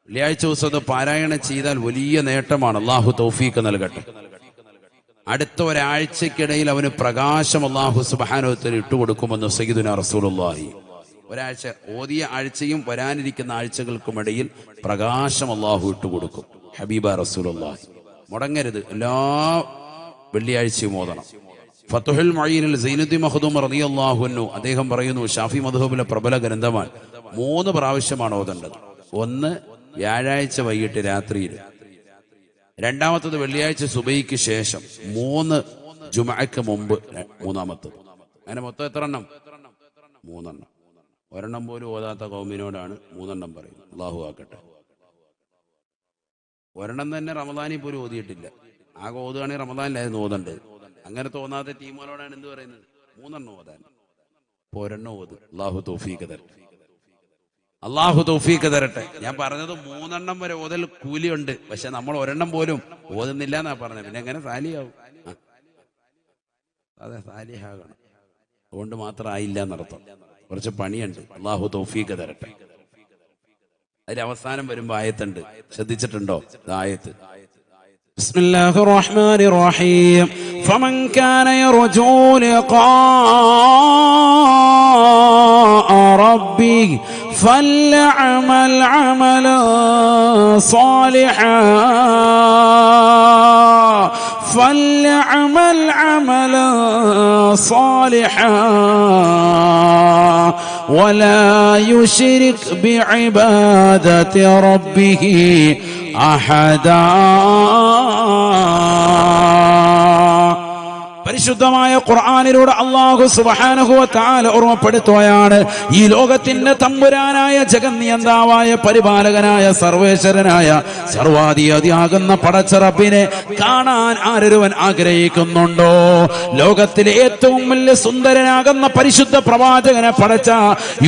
വെള്ളിയാഴ്ച ദിവസം പാരായണം ചെയ്താൽ വലിയ നേട്ടമാണ്. അല്ലാഹു തൗഫീഖ് നൽകട്ടെ. അടുത്ത ഒരാഴ്ചക്കിടയിൽ അവന് പ്രകാശം അല്ലാഹു സുബ്ഹാനഹു വ തആല ഇട്ടുകൊടുക്കുമെന്ന് സയ്യിദുനാ റസൂലുള്ളാഹി. ഒരാഴ്ച ഓതിയ ആഴ്ചയും വരാനിരിക്കുന്ന ആഴ്ചകൾക്കുമിടയിൽ പ്രകാശം അല്ലാഹു ഇട്ടുകൊടുക്കും. ഹബീബ റസൂലുള്ളാഹി. മുടങ്ങരുത്, എല്ലാ വെള്ളിയാഴ്ചയും ഓതണം. ഫത്ഹുൽ മുഈനിൽ സൈനുദ്ദീൻ മഖ്ദൂം റളിയല്ലാഹു അൻഹു അദ്ദേഹം പറയുന്നു, ഷാഫി മദ്ഹബിലെ പ്രബല ഗ്രന്ഥമാണ്, 3 പ്രാവശ്യമാണ് ഓതേണ്ടത്. ഒന്ന് വ്യാഴാഴ്ച വൈകിട്ട് രാത്രിയിൽ, രണ്ടാമത്തത് വെള്ളിയാഴ്ച സുബഹിക്ക് ശേഷം, 3 ജുമഅക്ക് മുമ്പ്, മൂന്നാമത്തത്. അങ്ങനെ മൊത്തം എത്ര എണ്ണം? 3 എണ്ണം. ഒരെണ്ണം പോലും ഓതാത്ത കൗമിനോടാണ് 3 എണ്ണം പറയുന്നത്. അല്ലാഹു ആക്കട്ടെ. ഒരെണ്ണം തന്നെ റമദാനിൽ പോലും ഓതിയിട്ടില്ല. ആകെ ഓതുകയാണെങ്കിൽ റമദാനിലായിരുന്നു ഓതേണ്ടത്. അങ്ങനെ തോന്നാത്ത ടീമുകളോടാണ് എന്ത് പറയുന്നത്? 3 എണ്ണം ഓതാൻ. ഇപ്പൊ ഒരെണ്ണം ഓത്. അല്ലാഹു തൗഫീഖ് തരട്ടെ. അല്ലാഹു തൗഫീഖ് തരട്ടെ. ഞാൻ പറഞ്ഞത് 3 എണ്ണം വരെ ഓതൽ കൂലിയുണ്ട്. പക്ഷെ നമ്മൾ ഒരെണ്ണം പോലും ഓതുന്നില്ല എന്നാ പറഞ്ഞത്. പിന്നെ എങ്ങനെ സാലിയാവും? അതെ, സാലിഹാകണം. അതുകൊണ്ട് മാത്രം ആയില്ല എന്നർത്ഥം. കുറച്ച് പണിയുണ്ട്. അല്ലാഹു തൗഫീഖ് തരട്ടെ. അതിൽ അവസാനം വരുമ്പോ ആയത്തുണ്ട്, ശ്രദ്ധിച്ചിട്ടുണ്ടോ? ആയത്ത് ബിസ്മില്ലാഹിർ റഹ്മാനിർ റഹീം. ഫമൻ കാന യർജൂ ലിഖാഅ റബ്ബിഹി ഫൽയഅമൽ അമലൻ സാലിഹൻ فليعمل عملا صالحا ولا يشرك بعبادة ربه أحدا. പരിശുദ്ധമായ ഖുർആനിലൂടെ അല്ലാഹു സുബ്ഹാനഹു വ തആല ഓർമ്മപ്പെടുത്തുകയാണ്, ഈ ലോകത്തിന്റെ തമ്പുരാനായ ജഗന്നിയന്താവായ പരിപാലകനായ സർവേശ്വരനായ സർവാധിപതിയാകുന്ന പടച്ച റബ്ബിനെ കാണാൻ ആരൊരുവൻ ആഗ്രഹിക്കുന്നുണ്ടോ? ലോകത്തിലെ ഏറ്റവും വലിയ സുന്ദരനാകുന്ന പരിശുദ്ധ പ്രവാചകനെ പടച്ച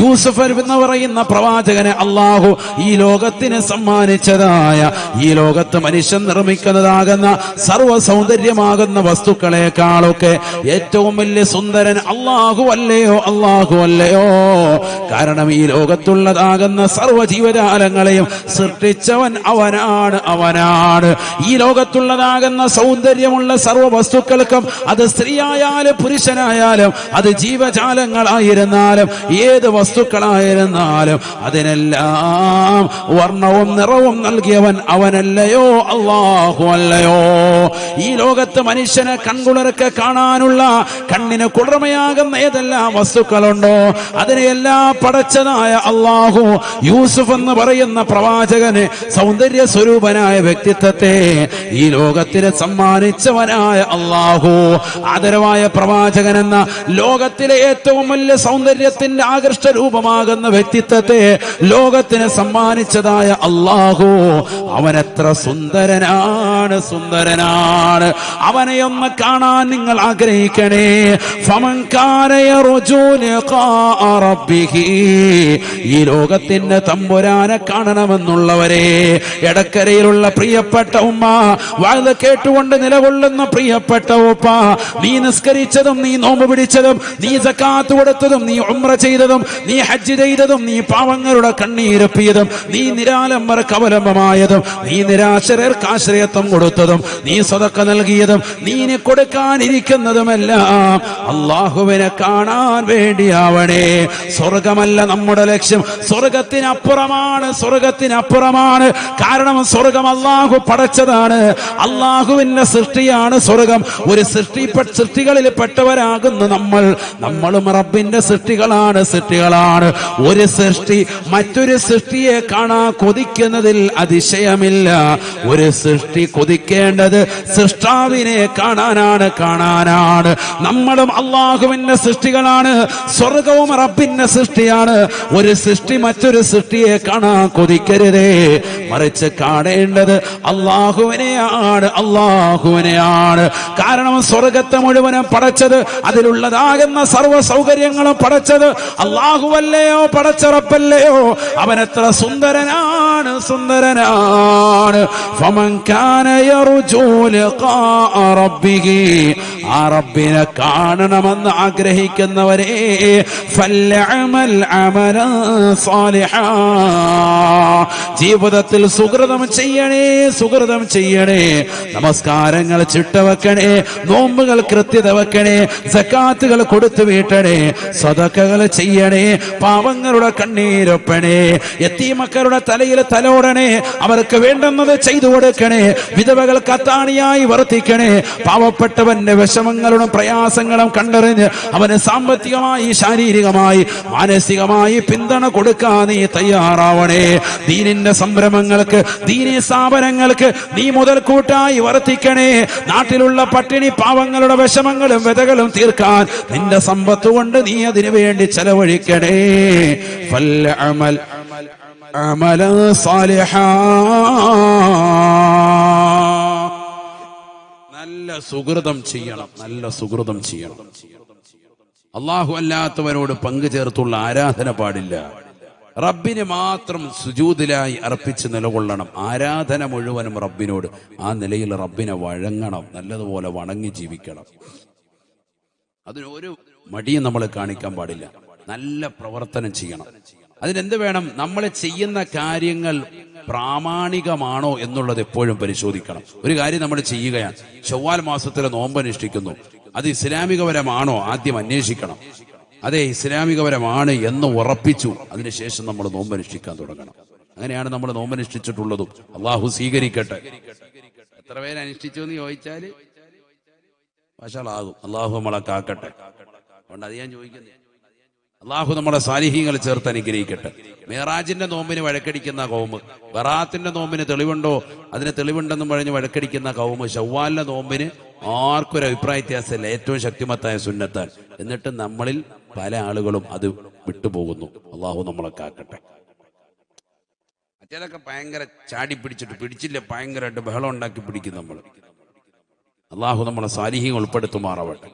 യൂസുഫ് എന്ന് പറയുന്ന പ്രവാചകനെ അല്ലാഹു ഈ ലോകത്തിന് സമ്മാനിച്ചതായ, ഈ ലോകത്ത് മനുഷ്യൻ നിർമ്മിക്കുന്നതാകുന്ന സർവ്വ സൗന്ദര്യമാകുന്ന വസ്തുക്കളെക്കാളും അതിനേക്കാളൊക്കെ ഏറ്റവും വലിയ സുന്ദരൻ അല്ലാഹു അല്ലയോ, അല്ലാഹു അല്ലയോ? കാരണം ഈ ലോകത്തുള്ളതാകുന്ന സർവ്വ ജീവജാലങ്ങളെയും സൃഷ്ടിച്ചവൻ അവനാണ്, അവനാണ്. ഈ ലോകത്തുള്ളതാകുന്ന സൗന്ദര്യമുള്ള സർവ്വ വസ്തുക്കൾക്കും, അത് സ്ത്രീയായാലും പുരുഷനായാലും, അത് ജീവജാലങ്ങളായിരുന്നാലും ഏത് വസ്തുക്കളായിരുന്നാലും അതിനെല്ലാം വർണ്ണവും നിറവും നൽകിയവൻ അവനല്ലയോ, അല്ലാഹു അല്ലയോ? ഈ ലോകത്ത് മനുഷ്യനെ കൺകുളിർക്ക് കാണാനുള്ള കണ്ണിന് കുളിർമയാകുന്ന ഏതെല്ലാം വസ്തുക്കളുണ്ടോ അതിനെയെല്ലാം പടച്ചതായ അല്ലാഹു യൂസുഫ് എന്ന് പറയുന്ന പ്രവാചകന് സൗന്ദര്യ സ്വരൂപനായ വ്യക്തിത്വത്തെ ഈ ലോകത്തിന് സമ്മാനിച്ചവനായ അല്ലാഹു, ആദരവായ പ്രവാചകൻ എന്ന ലോകത്തിലെ ഏറ്റവും വലിയ സൗന്ദര്യത്തിന്റെ ആകർഷ രൂപമാകുന്ന വ്യക്തിത്വത്തെ ലോകത്തിന് സമ്മാനിച്ചതായ അല്ലാഹു, അവനെത്ര സുന്ദരനാണ്, സുന്ദരനാണ്. അവനെ ഒന്ന് കാണാൻ നിങ്ങൾ ആഗ്രഹിക്കണേ. ഫമൻ കാന യർജൂ ലിഖാഅ റബ്ബിഹി, ഈ ലോകത്തിന്റെ തമ്പുരാനെ കാണണമെന്നുള്ളവരെ, എടക്കരയിലുള്ള പ്രിയപ്പെട്ട ഉമ്മ, വഅദ് കേട്ടുകൊണ്ട് നിലകൊള്ളുന്ന പ്രിയപ്പെട്ട ഉപ്പ, നീ നിസ്കരിച്ചതും നീ നോമ്പ് പിടിച്ചതും നീ സക്കാത്ത് കൊടുത്തതും നീ ഉംറ ചെയ്തതും നീ ഹജ്ജ് ചെയ്തതും നീ പാവങ്ങളുടെ കണ്ണീരൊപ്പിയതും നീ നിരാലംബർക്ക് അവലംബമായതും നീ നിരാശരർക്ക് ആശ്രയത്വം കൊടുത്തതും നീ സ്വതക്ക നൽകിയതും നീ ഇനി കൊടുക്കാനിരിക്കുന്നതുമെല്ലാം അല്ലാഹുവിനെ കാണാൻ വേണ്ടിയാവണേ. സ്വർഗമല്ല നമ്മുടെ ലക്ഷ്യം, സ്വർഗത്തിനപ്പുറമാണ്, സ്വർഗത്തിനപ്പുറമാണ്. കാരണം സ്വർഗം അല്ലാഹു പടച്ചതാണ്, അല്ലാഹുവിന്റെ സൃഷ്ടിയാണ് സ്വർഗം. ഒരു സൃഷ്ടികളിൽ പെട്ടവരാകുന്നു നമ്മളും റബ്ബിന്റെ സൃഷ്ടികളാണ്. ഒരു സൃഷ്ടി മറ്റൊരു സൃഷ്ടിയെ കാണാൻ കൊതിക്കുന്നതിൽ അതിശയമില്ല. ഒരു സൃഷ്ടി കൊതിക്കേണ്ടത് സൃഷ്ടാവിനെ കാണാനാണ്. നമ്മളും അല്ലാഹുവിന്റെ സൃഷ്ടികളാണ്, സ്വർഗവും റബ്ബിന്റെ സൃഷ്ടിയാണ്. ഒരു സൃഷ്ടി മറ്റൊരു സൃഷ്ടിയെ കാണാൻ കൊതിക്കരുതേ, മറിച്ച് കാണേണ്ടത് അല്ലാഹുവിനെയാണ്. കാരണം സ്വർഗത്തെ മുഴുവനും പടച്ചത്, അതിലുള്ളതാകുന്ന സർവ്വ സൗകര്യങ്ങളും പടച്ചത് അല്ലാഹുവല്ലയോ, പടച്ച റബ്ബല്ലയോ? അവനെത്ര സുന്ദരനാണ്, സുന്ദരനാണ്. ഫമൻ കാന യർജൂ ലിഖാഅ റബ്ബിഹി, ആ റബ്ബിനെ കാണണമെന്ന് ആഗ്രഹിക്കുന്നവരെ ഫൽയഅമൽ അമലൻ സാലിഹാ, ജീവിതത്തിൽ സുകൃതം ചെയ്യണേ. നമസ്കാരങ്ങൾ ചിട്ടവെക്കണേ, നോമ്പുകൾ കൃത്യത വെക്കണേ, സക്കാത്തുകൾ കൊടുത്തു വീട്ടണേ, സദഖകൾ ചെയ്യണേ, പാവങ്ങളുടെ കണ്ണീരൊപ്പണേ, യതീമക്കളുടെ തലയിൽ തലോടണേ, അവർക്ക് വേണ്ടുന്നത് ചെയ്തു കൊടുക്കണേ, വിധവകൾക്ക് അത്താണിയായി വർത്തിക്കണേ, പാവപ്പെട്ടവന്റെ വിഷമങ്ങളും പ്രയാസങ്ങളും കണ്ടറിഞ്ഞ് അവന് സാമ്പത്തികമായി, ശാരീരികമായി, മാനസികമായി പിന്തുണ കൊടുക്കാൻ നീ തയ്യാറാവണേ. ദീനിന്റെ സംരംഭങ്ങൾക്ക്, ദീനീ സ്ഥാപനങ്ങൾക്ക് നീ മുതൽക്കൂട്ടായി വർത്തിക്കണേ. നാട്ടിലുള്ള പട്ടിണി പാവങ്ങളുടെ വിഷമങ്ങളും വ്യതകളും തീർക്കാൻ നിന്റെ സമ്പത്ത് കൊണ്ട് നീ അതിനു വേണ്ടി ചെലവഴിക്കണേ. ഫൽഅമൽ അമലൻ സാലിഹാ, നല്ല സുകൃതം ചെയ്യണം. അല്ലാഹു അല്ലാത്തവരോട് പങ്കു ചേർത്തുള്ള ആരാധന പാടില്ല. റബ്ബിന് മാത്രം സുജൂദിലായി അർപ്പിച്ച് നിലകൊള്ളണം. ആരാധന മുഴുവനും റബ്ബിനോട്. ആ നിലയിൽ റബ്ബിനെ വഴങ്ങണം, നല്ലതുപോലെ വണങ്ങി ജീവിക്കണം. അതിനൊരു മടിയും നമ്മൾ കാണിക്കാൻ പാടില്ല. നല്ല പ്രവർത്തനം ചെയ്യണം. അതിനെന്ത് വേണം? നമ്മൾ ചെയ്യുന്ന കാര്യങ്ങൾ പ്രാമാണികമാണോ എന്നുള്ളത് എപ്പോഴും പരിശോധിക്കണം. ഒരു കാര്യം നമ്മൾ ചെയ്യുകയാണ്, ശവ്വാൽ മാസത്തിലെ നോമ്പ് അനുഷ്ഠിക്കുന്നു, അത് ഇസ്ലാമികപരമാണോ ആദ്യം അന്വേഷിക്കണം. അതെ, ഇസ്ലാമികപരമാണ് എന്ന് ഉറപ്പിച്ചു, അതിനുശേഷം നമ്മൾ നോമ്പനുഷ്ഠിക്കാൻ തുടങ്ങണം. അങ്ങനെയാണ് നമ്മൾ നോമ്പനുഷ്ഠിച്ചിട്ടുള്ളതും. അള്ളാഹു സ്വീകരിക്കട്ടെ. എത്ര പേര് അനുഷ്ഠിച്ചു എന്ന് ചോദിച്ചാൽ വശാലാകും. അള്ളാഹു നമ്മളെ കാക്കട്ടെ. അതുകൊണ്ട് അത് ഞാൻ ചോദിക്കുന്നത്, അള്ളാഹു നമ്മളെ സാലിഹീങ്ങൾ ചേർത്ത് അനുഗ്രഹിക്കട്ടെ. മേറാജിന്റെ നോമ്പിന് വഴക്കടിക്കുന്ന കൗമ്, ബറാത്തിന്റെ നോമ്പിന് തെളിവുണ്ടോ, അതിന് തെളിവുണ്ടെന്നും പറഞ്ഞ് വഴക്കടിക്കുന്ന കൗമ്, ശവ്വാലിന്റെ നോമ്പിന് ആർക്കും ഒരു അഭിപ്രായ വ്യത്യാസമില്ല, ഏറ്റവും ശക്തിമത്തായ സുന്നത്താൻ. എന്നിട്ട് നമ്മളിൽ പല ആളുകളും അത് വിട്ടുപോകുന്നു. അള്ളാഹു നമ്മളെ കാക്കട്ടെ. മറ്റേതൊക്കെ ഭയങ്കര ചാടി പിടിച്ചില്ല, ഭയങ്കരമായിട്ട് ബഹളം ഉണ്ടാക്കി പിടിക്കും നമ്മൾ. അള്ളാഹു നമ്മളെ സാലിഹ്യം ഉൾപ്പെടുത്തുമാറാവട്ടെ.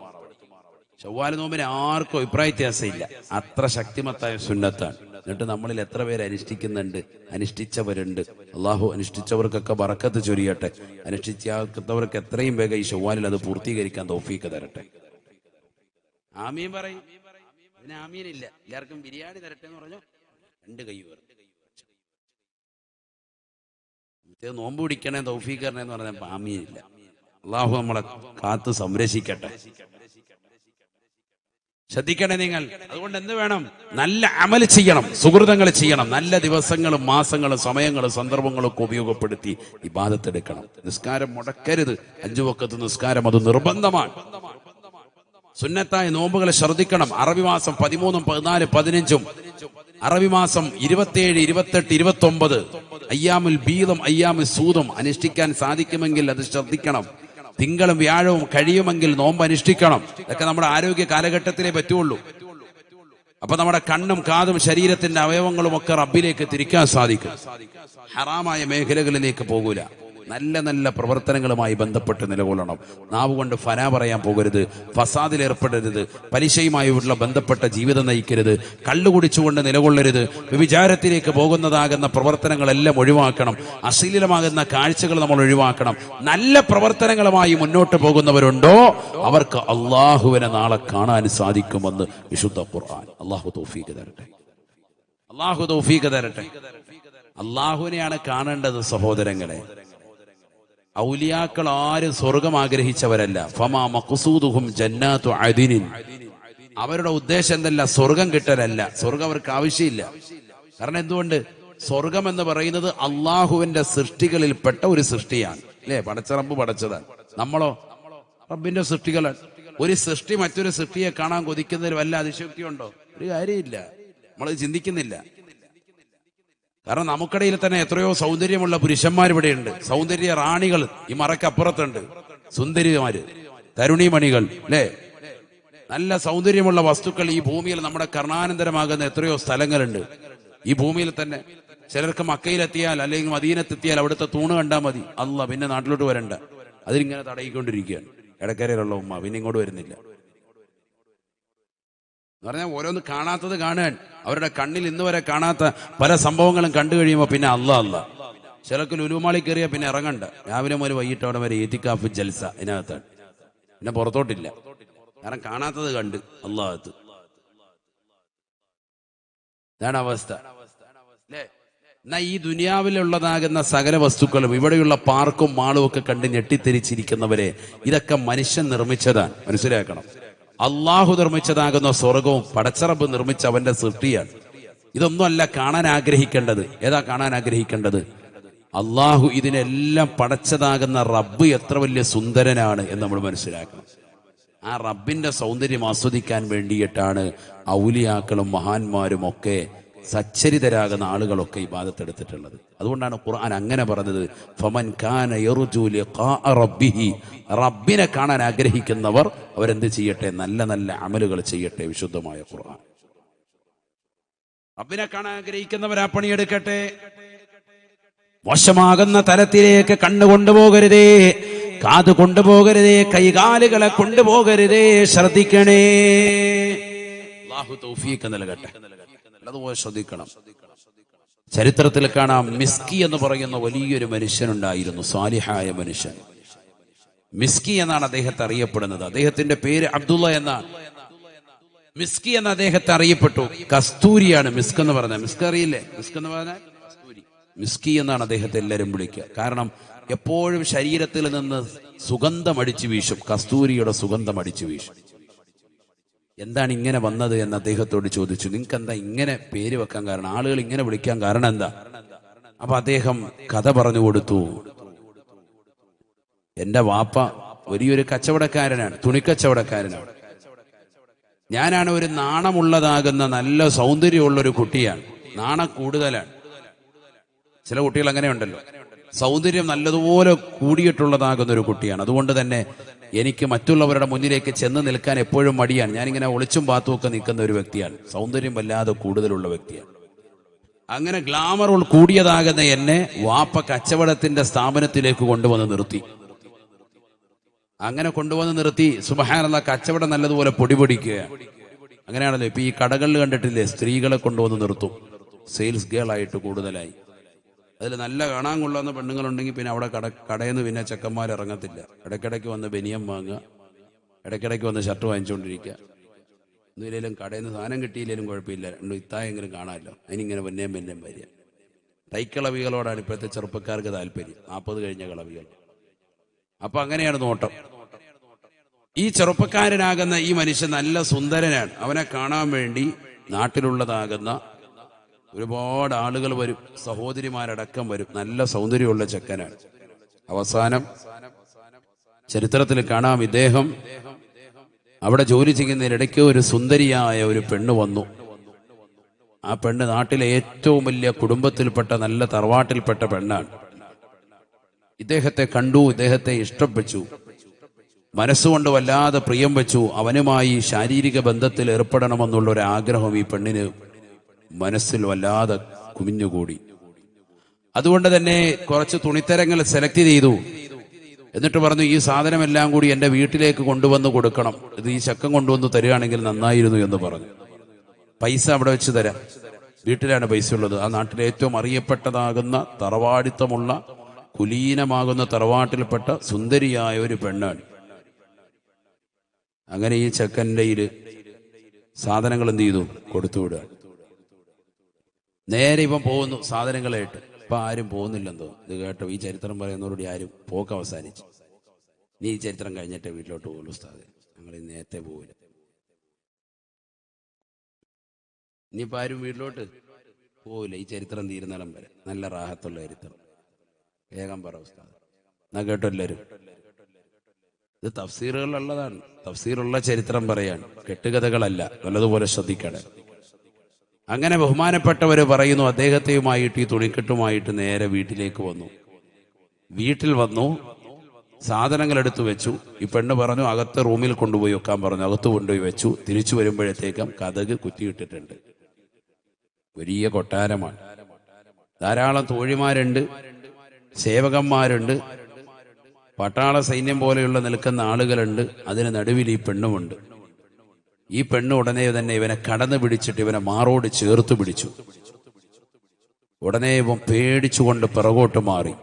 ശവ്വാൽ നോമ്പിന് ആർക്കും അഭിപ്രായ വ്യത്യാസമില്ല, അത്ര ശക്തിമത്തായ സുന്നത്താണ്. എന്നിട്ട് നമ്മളിൽ എത്ര പേര് അനുഷ്ഠിക്കുന്നുണ്ട്, അനുഷ്ഠിച്ചവരുണ്ട്. അള്ളാഹു അനുഷ്ഠിച്ചവർക്കൊക്കെ ബറക്കത്ത് ചൊരിയട്ടെ. അനുഷ്ഠിച്ചാത്തവർക്ക് എത്രയും വേഗം ഈ ശവ്വാലിൽ അത് പൂർത്തീകരിക്കാൻ തൗഫീക്ക് തരട്ടെ. ആമീൻ പറയും. പിന്നെ ആമീനില്ല. എല്ലാവർക്കും ബിരിയാണി തരട്ടെ എന്ന് പറഞ്ഞു 2 കൈ വേറെ. നോമ്പ് പിടിക്കണേ തൗഫീക്ക് തരണേ എന്ന് പറഞ്ഞപ്പോൾ ആമീനില്ല. അള്ളാഹു നമ്മളെ കാത്ത് സംരക്ഷിക്കട്ടെ. ശ്രദ്ധിക്കണേ നിങ്ങൾ. അതുകൊണ്ട് എന്ത് വേണം? നല്ല അമൽ ചെയ്യണം, സുഹൃതങ്ങൾ ചെയ്യണം. നല്ല ദിവസങ്ങളും മാസങ്ങളും സമയങ്ങളും സന്ദർഭങ്ങളും ഒക്കെ ഉപയോഗപ്പെടുത്തി ഇബാദത്തെടുക്കണം. നിസ്കാരം മുടക്കരുത്. 5 വഖത്ത് നിസ്കാരം അത് നിർബന്ധമാണ്. സുന്നത്തായ നോമ്പുകളെ ശ്രദ്ധിക്കണം. അറബി മാസം 13, 14, 15, അറബി മാസം 27, 28, 29 അയ്യാമുൽ ബീദും അയ്യാമുൽ സൂദും അനുഷ്ഠിക്കാൻ സാധിക്കുമെങ്കിൽ അത് ശ്രദ്ധിക്കണം. തിങ്കളും വ്യാഴവും കഴിയുമെങ്കിൽ നോമ്പ് അനുഷ്ഠിക്കണം. ഇതൊക്കെ നമ്മുടെ ആരോഗ്യ കാലഘട്ടത്തിലേ പറ്റുള്ളൂ. അപ്പൊ നമ്മുടെ കണ്ണും കാതും ശരീരത്തിന്റെ അവയവങ്ങളും ഒക്കെ റബ്ബിലേക്ക് തിരിക്കാൻ സാധിക്കും. ഹറാമായ മേഖലകളിലേക്ക് പോകൂല. നല്ല നല്ല പ്രവർത്തനങ്ങളുമായി ബന്ധപ്പെട്ട് നിലകൊള്ളണം. നാവ് കൊണ്ട് ഫന പറയാൻ പോകരുത്, ഫസാദിൽ ഏർപ്പെടരുത്, പലിശയുമായുള്ള ബന്ധപ്പെട്ട ജീവിതം നയിക്കരുത്, കള്ളുകുടിച്ചുകൊണ്ട് നിലകൊള്ളരുത്, വ്യഭിചാരത്തിലേക്ക് പോകുന്നതാകുന്ന പ്രവർത്തനങ്ങളെല്ലാം ഒഴിവാക്കണം. അശ്ലീലമാകുന്ന കാഴ്ചകൾ നമ്മൾ ഒഴിവാക്കണം. നല്ല പ്രവർത്തനങ്ങളുമായി മുന്നോട്ട് പോകുന്നവരുണ്ടോ അവർക്ക് അള്ളാഹുവിനെ നാളെ കാണാൻ സാധിക്കുമെന്ന് വിശുദ്ധ ഖുർആൻ. അള്ളാഹു തൗഫീഖ് തരട്ടെ. അള്ളാഹു തൗഫീഖ് തരട്ടെ. അള്ളാഹുവിനെയാണ് കാണേണ്ടത് സഹോദരങ്ങളെ. ഔലിയാക്കൾ ആരും സ്വർഗം ആഗ്രഹിച്ചവരല്ല. ഫമാ മഖ്സൂദുഹും ജന്നാത്തു അദിനിൻ. അവരുടെ ഉദ്ദേശം എന്തല്ല? സ്വർഗം കിട്ടലല്ല. സ്വർഗം അവർക്ക് ആവശ്യമില്ല. കാരണം എന്തുകൊണ്ട്? സ്വർഗം എന്ന് പറയുന്നത് അള്ളാഹുവിന്റെ സൃഷ്ടികളിൽപ്പെട്ട ഒരു സൃഷ്ടിയാണ്. അല്ലേ? പടച്ച റബ്ബ് പടച്ചതാണ്. നമ്മളോ റബ്ബിന്റെ സൃഷ്ടികളാണ്. ഒരു സൃഷ്ടി മറ്റൊരു സൃഷ്ടിയെ കാണാൻ കൊതിക്കുന്നതിൽ വല്ല അതിശയോക്തിയുണ്ടോ? ഒരു കാര്യമില്ല. നമ്മളത് ചിന്തിക്കുന്നില്ല. കാരണം നമുക്കിടയിൽ തന്നെ എത്രയോ സൗന്ദര്യമുള്ള പുരുഷന്മാർ ഇവിടെയുണ്ട്. സൗന്ദര്യ റാണികൾ ഈ മറക്കപ്പുറത്തുണ്ട്. സുന്ദരിമാര്, തരുണിമണികൾ, അല്ലേ? നല്ല സൗന്ദര്യമുള്ള വസ്തുക്കൾ ഈ ഭൂമിയിൽ നമ്മുടെ കർണാനന്തരമാകുന്ന എത്രയോ സ്ഥലങ്ങളുണ്ട് ഈ ഭൂമിയിൽ തന്നെ. ചിലർക്ക് മക്കയിലെത്തിയാൽ അല്ലെങ്കിൽ മദീനത്തെത്തിയാൽ അവിടുത്തെ തൂണ് കണ്ടാൽ മതി, അല്ല പിന്നെ നാട്ടിലോട്ട് വരണ്ട. അതിലിങ്ങനെ തടയിക്കൊണ്ടിരിക്കുകയാണ് ഇടക്കരയിലുള്ള ഉമ്മ. പിന്നെ ഇങ്ങോട്ട് വരുന്നില്ല എന്ന് പറഞ്ഞാൽ ഓരോന്ന് കാണാത്തത് കാണാൻ. അവരുടെ കണ്ണിൽ ഇന്ന് വരെ കാണാത്ത പല സംഭവങ്ങളും കണ്ടു കഴിയുമ്പോൾ പിന്നെ അല്ല. ചിലർക്ക് ലുലുമാളി കയറിയാൽ പിന്നെ ഇറങ്ങണ്ട. രാവിലെ മുതൽ വൈകിട്ട് അവിടെ വരെ ഏത്തിക്കാഫ് ജൽസ ഇതിനകത്താണ്. പിന്നെ പുറത്തോട്ടില്ല. കാരണം കാണാത്തത് കണ്ട് അള്ളാഹത്ത്. ഇതാണ് അവസ്ഥ. അല്ലേ? എന്നാ ഈ ദുനിയാവിലുള്ളതാകുന്ന സകല വസ്തുക്കളും ഇവിടെയുള്ള പാർക്കും മാളും ഒക്കെ കണ്ട് ഞെട്ടിത്തിരിച്ചിരിക്കുന്നവരെ ഇതൊക്കെ മനുഷ്യൻ നിർമ്മിച്ചതാണ്. മനസ്സിലാക്കണം. അള്ളാഹു നിർമ്മിച്ചതാകുന്ന സ്വർഗവും പടച്ചറബ് നിർമ്മിച്ച അവന്റെ സൃഷ്ടിയാണ്. ഇതൊന്നും അല്ല കാണാൻ ആഗ്രഹിക്കേണ്ടത്. ഏതാ കാണാൻ ആഗ്രഹിക്കേണ്ടത്? അള്ളാഹു ഇതിനെല്ലാം പടച്ചതാകുന്ന റബ്ബ് എത്ര വലിയ സുന്ദരനാണ് എന്ന് നമ്മൾ മനസ്സിലാക്കണം. ആ റബ്ബിന്റെ സൗന്ദര്യം ആസ്വദിക്കാൻ വേണ്ടിയിട്ടാണ് ഔലിയാക്കളും മഹാന്മാരും ഒക്കെ സച്ചരിതരാകുന്ന ആളുകളൊക്കെ ഇബാദത്തെടുത്തിട്ടുള്ളത്. അതുകൊണ്ടാണ് ഖുർആൻ അങ്ങനെ പറഞ്ഞത്, ഫമൻ കാന യർജു ലിഖാഅ റബ്ബിഹി. റബ്ബിനെ കാണാൻ ആഗ്രഹിക്കുന്നവർ അവരെന്ത് ചെയ്യട്ടെ? നല്ല നല്ല അമലുകൾ ചെയ്യട്ടെ. വിശുദ്ധമായ ഖുർആൻ. റബ്ബിനെ കാണാൻ ആഗ്രഹിക്കുന്നവർ ആ പണിയെടുക്കട്ടെ. മോശമാകുന്ന തലത്തിലേക്ക് കണ്ണ് കൊണ്ടുപോകരുതേ, കാത് കൊണ്ടുപോകരുതേ, കൈകാലുകളെ കൊണ്ടുപോകരുതേ. ശ്രദ്ധിക്കണേ. അല്ലാഹു തൗഫീഖ് നൽകട്ടെ. അതുപോലെ ശ്രദ്ധിക്കണം. ചരിത്രത്തിൽ കാണാം, മിസ്കി എന്ന് പറയുന്ന വലിയൊരു മനുഷ്യനുണ്ടായിരുന്നു, സാലിഹായ മനുഷ്യൻ. മിസ്കി എന്നാണ് അദ്ദേഹത്തെ അറിയപ്പെടുന്നത്. അദ്ദേഹത്തിന്റെ പേര് അബ്ദുള്ള എന്നാണ്. മിസ്കി എന്ന് അദ്ദേഹത്തെ അറിയപ്പെട്ടു. കസ്തൂരിയാണ് മിസ്ക് എന്ന് പറഞ്ഞത്. മിസ്ക് അറിയില്ലേ? മിസ്ക് എന്ന് പറഞ്ഞാൽ കസ്തൂരി. മിസ്കി എന്നാണ് അദ്ദേഹത്തെ എല്ലാവരും വിളിക്കുക. കാരണം എപ്പോഴും ശരീരത്തിൽ നിന്ന് സുഗന്ധം അടിച്ചു വീശും. കസ്തൂരിയുടെ സുഗന്ധം അടിച്ചു വീശും. എന്താണ് ഇങ്ങനെ വന്നത് എന്ന് അദ്ദേഹത്തോട് ചോദിച്ചു. നിങ്ങൾക്ക് എന്താ ഇങ്ങനെ പേര് വെക്കാൻ കാരണം? ആളുകൾ ഇങ്ങനെ വിളിക്കാൻ കാരണം എന്താ? അപ്പൊ അദ്ദേഹം കഥ പറഞ്ഞു കൊടുത്തു. എന്റെ വാപ്പ വലിയൊരു കച്ചവടക്കാരനാണ്, തുണിക്കച്ചവടക്കാരനാണ്. ഞാനാണ് ഒരു നാണമുള്ളതാകുന്ന നല്ല സൗന്ദര്യമുള്ള ഒരു കുട്ടിയാണ്. നാണം കൂടുതലാണ്. ചില കുട്ടികൾ അങ്ങനെ ഉണ്ടല്ലോ, സൗന്ദര്യം നല്ലതുപോലെ കൂടിയിട്ടുള്ളതാകുന്ന ഒരു കുട്ടിയാണ്. അതുകൊണ്ട് തന്നെ എനിക്ക് മറ്റുള്ളവരുടെ മുന്നിലേക്ക് ചെന്ന് നിൽക്കാൻ എപ്പോഴും മടിയാണ്. ഞാനിങ്ങനെ ഒളിച്ചും പാത്തും ഒക്കെ നിൽക്കുന്ന ഒരു വ്യക്തിയാണ്. സൗന്ദര്യം വല്ലാതെ കൂടുതലുള്ള വ്യക്തിയാണ്. അങ്ങനെ ഗ്ലാമർ കൂടിയതാകുന്ന എന്നെ വാപ്പ കച്ചവടത്തിന്റെ സ്ഥാപനത്തിലേക്ക് കൊണ്ടുവന്ന് നിർത്തി. അങ്ങനെ കൊണ്ടുവന്ന് നിർത്തി സുബ്ഹാനല്ലാഹ്, കച്ചവടം നല്ലതുപോലെ പൊടിപൊടിക്കുക. അങ്ങനെയാണല്ലോ ഇപ്പൊ ഈ കടകളിൽ കണ്ടിട്ടില്ലേ, സ്ത്രീകളെ കൊണ്ടുവന്ന് നിർത്തും. സെയിൽസ് ഗേൾ ആയിട്ട് കൂടുതലായി. അതിൽ നല്ല കാണാൻ കൊള്ളുന്ന പെണ്ണുങ്ങളുണ്ടെങ്കിൽ പിന്നെ അവിടെ കടയിൽ നിന്ന് പിന്നെ ചെക്കന്മാർ ഇറങ്ങത്തില്ല. ഇടയ്ക്കിടയ്ക്ക് വന്ന് ബനിയം വാങ്ങുക, ഇടയ്ക്കിടയ്ക്ക് വന്ന് ഷർട്ട് വാങ്ങിച്ചുകൊണ്ടിരിക്കുക. ഒന്നുമില്ലെങ്കിലും കടയിൽ നിന്ന് സാധനം കിട്ടിയില്ലെങ്കിലും കുഴപ്പമില്ല, രണ്ടും ഇത്തായെങ്കിലും കാണാമല്ലോ, അതിനിങ്ങനെ പിന്നെയും വരിക. തൈക്കളവികളോടാണ് ഇപ്പോഴത്തെ ചെറുപ്പക്കാർക്ക് താല്പര്യം, 40 കഴിഞ്ഞ കളവികൾ. അപ്പൊ അങ്ങനെയാണ് നോട്ടം. ഈ ചെറുപ്പക്കാരനാകുന്ന ഈ മനുഷ്യൻ നല്ല സുന്ദരനാണ്. അവനെ കാണാൻ വേണ്ടി നാട്ടിലുള്ളതാകുന്ന ഒരുപാട് ആളുകൾ വരും, സഹോദരിമാരടക്കം വരും. നല്ല സൗന്ദര്യമുള്ള ചെക്കനാണ്. അവസാനം ചരിത്രത്തിൽ കാണാം, ഇദ്ദേഹം അവിടെ ജോലി ചെയ്യുന്നതിനിടയ്ക്ക് ഒരു സുന്ദരിയായ ഒരു പെണ്ണ് വന്നു. ആ പെണ്ണ് നാട്ടിലെ ഏറ്റവും വലിയ കുടുംബത്തിൽപ്പെട്ട നല്ല തറവാട്ടിൽപ്പെട്ട പെണ്ണാണ്. ഇദ്ദേഹത്തെ കണ്ടു, ഇദ്ദേഹത്തെ ഇഷ്ടപ്പെട്ടു, മനസ്സുകൊണ്ട് വല്ലാതെ പ്രിയം വെച്ചു. അവനുമായി ശാരീരിക ബന്ധത്തിൽ ഏർപ്പെടണമെന്നുള്ള ഒരു ആഗ്രഹം ഈ പെണ്ണിന് മനസ്സിൽ വല്ലാതെ കുമിഞ്ഞുകൂടി. അതുകൊണ്ട് തന്നെ കുറച്ച് തുണിത്തരങ്ങൾ സെലക്ട് ചെയ്തു. എന്നിട്ട് പറഞ്ഞു, ഈ സാധനമെല്ലാം കൂടി എൻ്റെ വീട്ടിലേക്ക് കൊണ്ടുവന്ന് കൊടുക്കണം, ഇത് ഈ ചക്കം കൊണ്ടുവന്ന് തരികയാണെങ്കിൽ നന്നായിരുന്നു എന്ന് പറഞ്ഞു. പൈസ അവിടെ വെച്ച് തരാം. വീട്ടിലാണ് പൈസ ഉള്ളത്. ആ നാട്ടിലെ ഏറ്റവും അറിയപ്പെട്ടതാകുന്ന തറവാടിത്തമുള്ള കുലീനമാകുന്ന തറവാട്ടിൽപ്പെട്ട സുന്ദരിയായ ഒരു പെണ്ണാണ്. അങ്ങനെ ഈ ചെക്കൻ്റെ സാധനങ്ങൾ എന്ത് ചെയ്തു, കൊടുത്തുവിടുക. നേരെ ഇവൻ പോകുന്നു സാധനങ്ങളായിട്ട്. ഇപ്പൊ ആരും പോകുന്നില്ലെന്തോ. ഇത് കേട്ടോ, ഈ ചരിത്രം പറയുന്നവരോട് ആരും പോക്ക് അവസാനിച്ചു. നീ ഈ ചരിത്രം കഴിഞ്ഞിട്ടേ വീട്ടിലോട്ട് പോകുള്ളൂ ഉസ്താദേ, ഞങ്ങൾ നേരത്തെ പോകില്ല. ഇനിയിപ്പോൾ ആരും വീട്ടിലോട്ട് പോവില്ല, ഈ ചരിത്രം തീരുന്നിടം വരെ. നല്ല റാഹത്തുള്ള ചരിത്രം. വേഗം പറ ഉസ്താദ്. എന്നാ കേട്ടോ എല്ലാവരും. ഇത് തഫ്സീറുകളുള്ളതാണ്, തഫ്സീറുള്ള ചരിത്രം പറയാണ്, കെട്ടുകഥകളല്ല. നല്ലതുപോലെ ശ്രദ്ധിക്കണം. അങ്ങനെ ബഹുമാനപ്പെട്ടവർ പറയുന്നു, അദ്ദേഹത്തെയുമായിട്ട് ഈ തുണിക്കെട്ടുമായിട്ട് നേരെ വീട്ടിലേക്ക് വന്നു. വീട്ടിൽ വന്നു, സാധനങ്ങൾ എടുത്തു വെച്ചു. ഈ പെണ്ണ് പറഞ്ഞു അകത്ത് റൂമിൽ കൊണ്ടുപോയി വെക്കാൻ പറഞ്ഞു. അകത്ത് കൊണ്ടുപോയി വെച്ചു. തിരിച്ചു വരുമ്പോഴത്തേക്കും കതക് കുത്തിയിട്ടിട്ടുണ്ട്. വലിയ കൊട്ടാരമാണ്. ധാരാളം തോഴിമാരുണ്ട്, സേവകന്മാരുണ്ട്, പട്ടാള സൈന്യം പോലെയുള്ള നിൽക്കുന്ന ആളുകളുണ്ട്. അതിന് നടുവിൽ ഈ പെണ്ണുമുണ്ട്. ഈ പെണ്ണ് ഉടനെ തന്നെ ഇവനെ കടന്നു പിടിച്ചിട്ട് ഇവനെ മാറോട് ചേർത്ത് പിടിച്ചു. ഉടനെ ഇവൻ പേടിച്ചുകൊണ്ട് പിറകോട്ട് മാറി,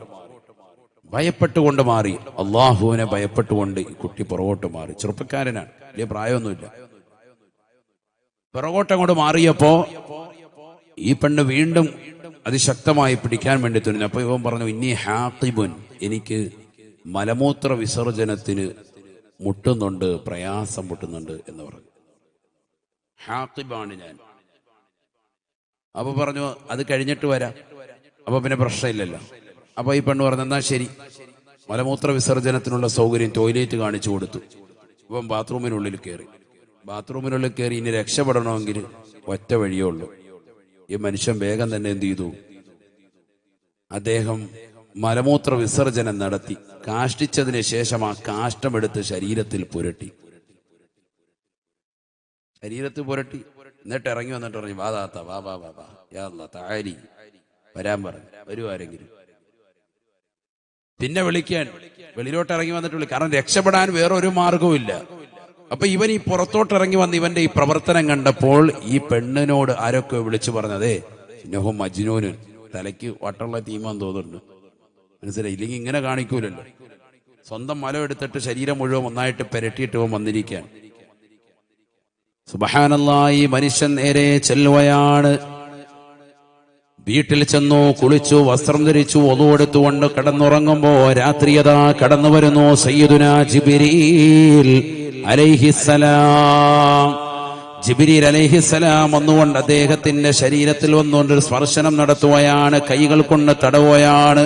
ഭയപ്പെട്ടുകൊണ്ട് മാറി. അള്ളാഹുവിനെ ഭയപ്പെട്ടുകൊണ്ട് ഈ കുട്ടി പുറകോട്ട് മാറി. ചെറുപ്പക്കാരനാണ്, വലിയ പ്രായമൊന്നുമില്ല. പിറകോട്ടങ്ങോട്ട് മാറിയപ്പോ ഈ പെണ്ണ് വീണ്ടും അതിശക്തമായി പിടിക്കാൻ വേണ്ടി തുനിഞ്ഞു. അപ്പൊ ഇവൻ പറഞ്ഞു, ഇന്നി ഹാഖിബുൻ, എനിക്ക് മലമൂത്ര വിസർജനത്തിന് മുട്ടുന്നുണ്ട്, പ്രയാസം മുട്ടുന്നുണ്ട് എന്ന് പറഞ്ഞു. ഹാഖിബാണ് ഞാൻ. അപ്പൊ പറഞ്ഞു അത് കഴിഞ്ഞിട്ട് വരാം. അപ്പൊ പിന്നെ പ്രശ്നമില്ലല്ലോ. അപ്പൊ ഈ പെണ്ണ് പറഞ്ഞു, എന്നാ ശരി. മലമൂത്ര വിസർജനത്തിനുള്ള സൗകര്യം ടോയ്ലറ്റ് കാണിച്ചു കൊടുത്തു. ഇപ്പം ബാത്റൂമിനുള്ളിൽ കയറി. ബാത്റൂമിനുള്ളിൽ കയറി ഇനി രക്ഷപ്പെടണമെങ്കിൽ ഒറ്റ വഴിയേ ഉള്ളൂ. ഈ മനുഷ്യൻ വേഗം തന്നെ എന്ത് ചെയ്തു, അദ്ദേഹം മലമൂത്ര വിസർജനം നടത്തി. കാഷ്ടിച്ചതിന് ശേഷം ആ കാഷ്ടമെടുത്ത് ശരീരത്തിൽ പുരട്ടി. എന്നിട്ട് ഇറങ്ങി വന്നിട്ട് പറഞ്ഞു, വാ താത്ത, വാ വാ വാ വാ, യാ അല്ലാഹ് തആലി, വരാൻ പറഞ്ഞു. വരൂ ആരെങ്കിലും. പിന്നെ വിളിക്കാൻ വെളിയിലോട്ട് ഇറങ്ങി വന്നിട്ട് വിളി. കാരണം രക്ഷപ്പെടാൻ വേറൊരു മാർഗവും ഇല്ല. അപ്പൊ ഇവൻ ഈ പുറത്തോട്ട് ഇറങ്ങി വന്ന് ഇവന്റെ ഈ പ്രവർത്തനം കണ്ടപ്പോൾ ഈ പെണ്ണിനോട് ആരൊക്കെ വിളിച്ചു പറഞ്ഞതേ, ഇന്നഹു മജ്നൂനുൻ, തലയ്ക്ക് വട്ടുള്ള തീമാൻ തോന്നുന്നുണ്ട്. മനസ്സിലായി? ഇല്ലെങ്കിൽ ഇങ്ങനെ കാണിക്കൂലല്ലോ. സ്വന്തം മലം എടുത്തിട്ട് ശരീരം മുഴുവൻ ഒന്നായിട്ട് പെരട്ടിയിട്ട് ഇവൻ വന്നിരിക്കാൻ. സുബ്ഹാനല്ലാഹ്. ഈ മനുഷ്യൻ നേരെ ചെല്ലുകയാണ്. വീട്ടിൽ ചെന്നു, കുളിച്ചു, വസ്ത്രം ധരിച്ചു, ഒളു എടുത്തുകൊണ്ട് കിടന്നുറങ്ങുമ്പോ രാത്രിയതാ കടന്നു വരുന്നു സയ്യിദുനാ ജിബ്രീൽ അലൈഹിസ്സലാം. ജിബ്രീൽ അലൈഹിസ്സലാം വന്നുകൊണ്ട് അദ്ദേഹത്തിന്റെ ശരീരത്തിൽ വന്നുകൊണ്ട് ഒരു സ്പർശനം നടത്തുകയാണ്, കൈകൾ കൊണ്ട് തടവുകയാണ്.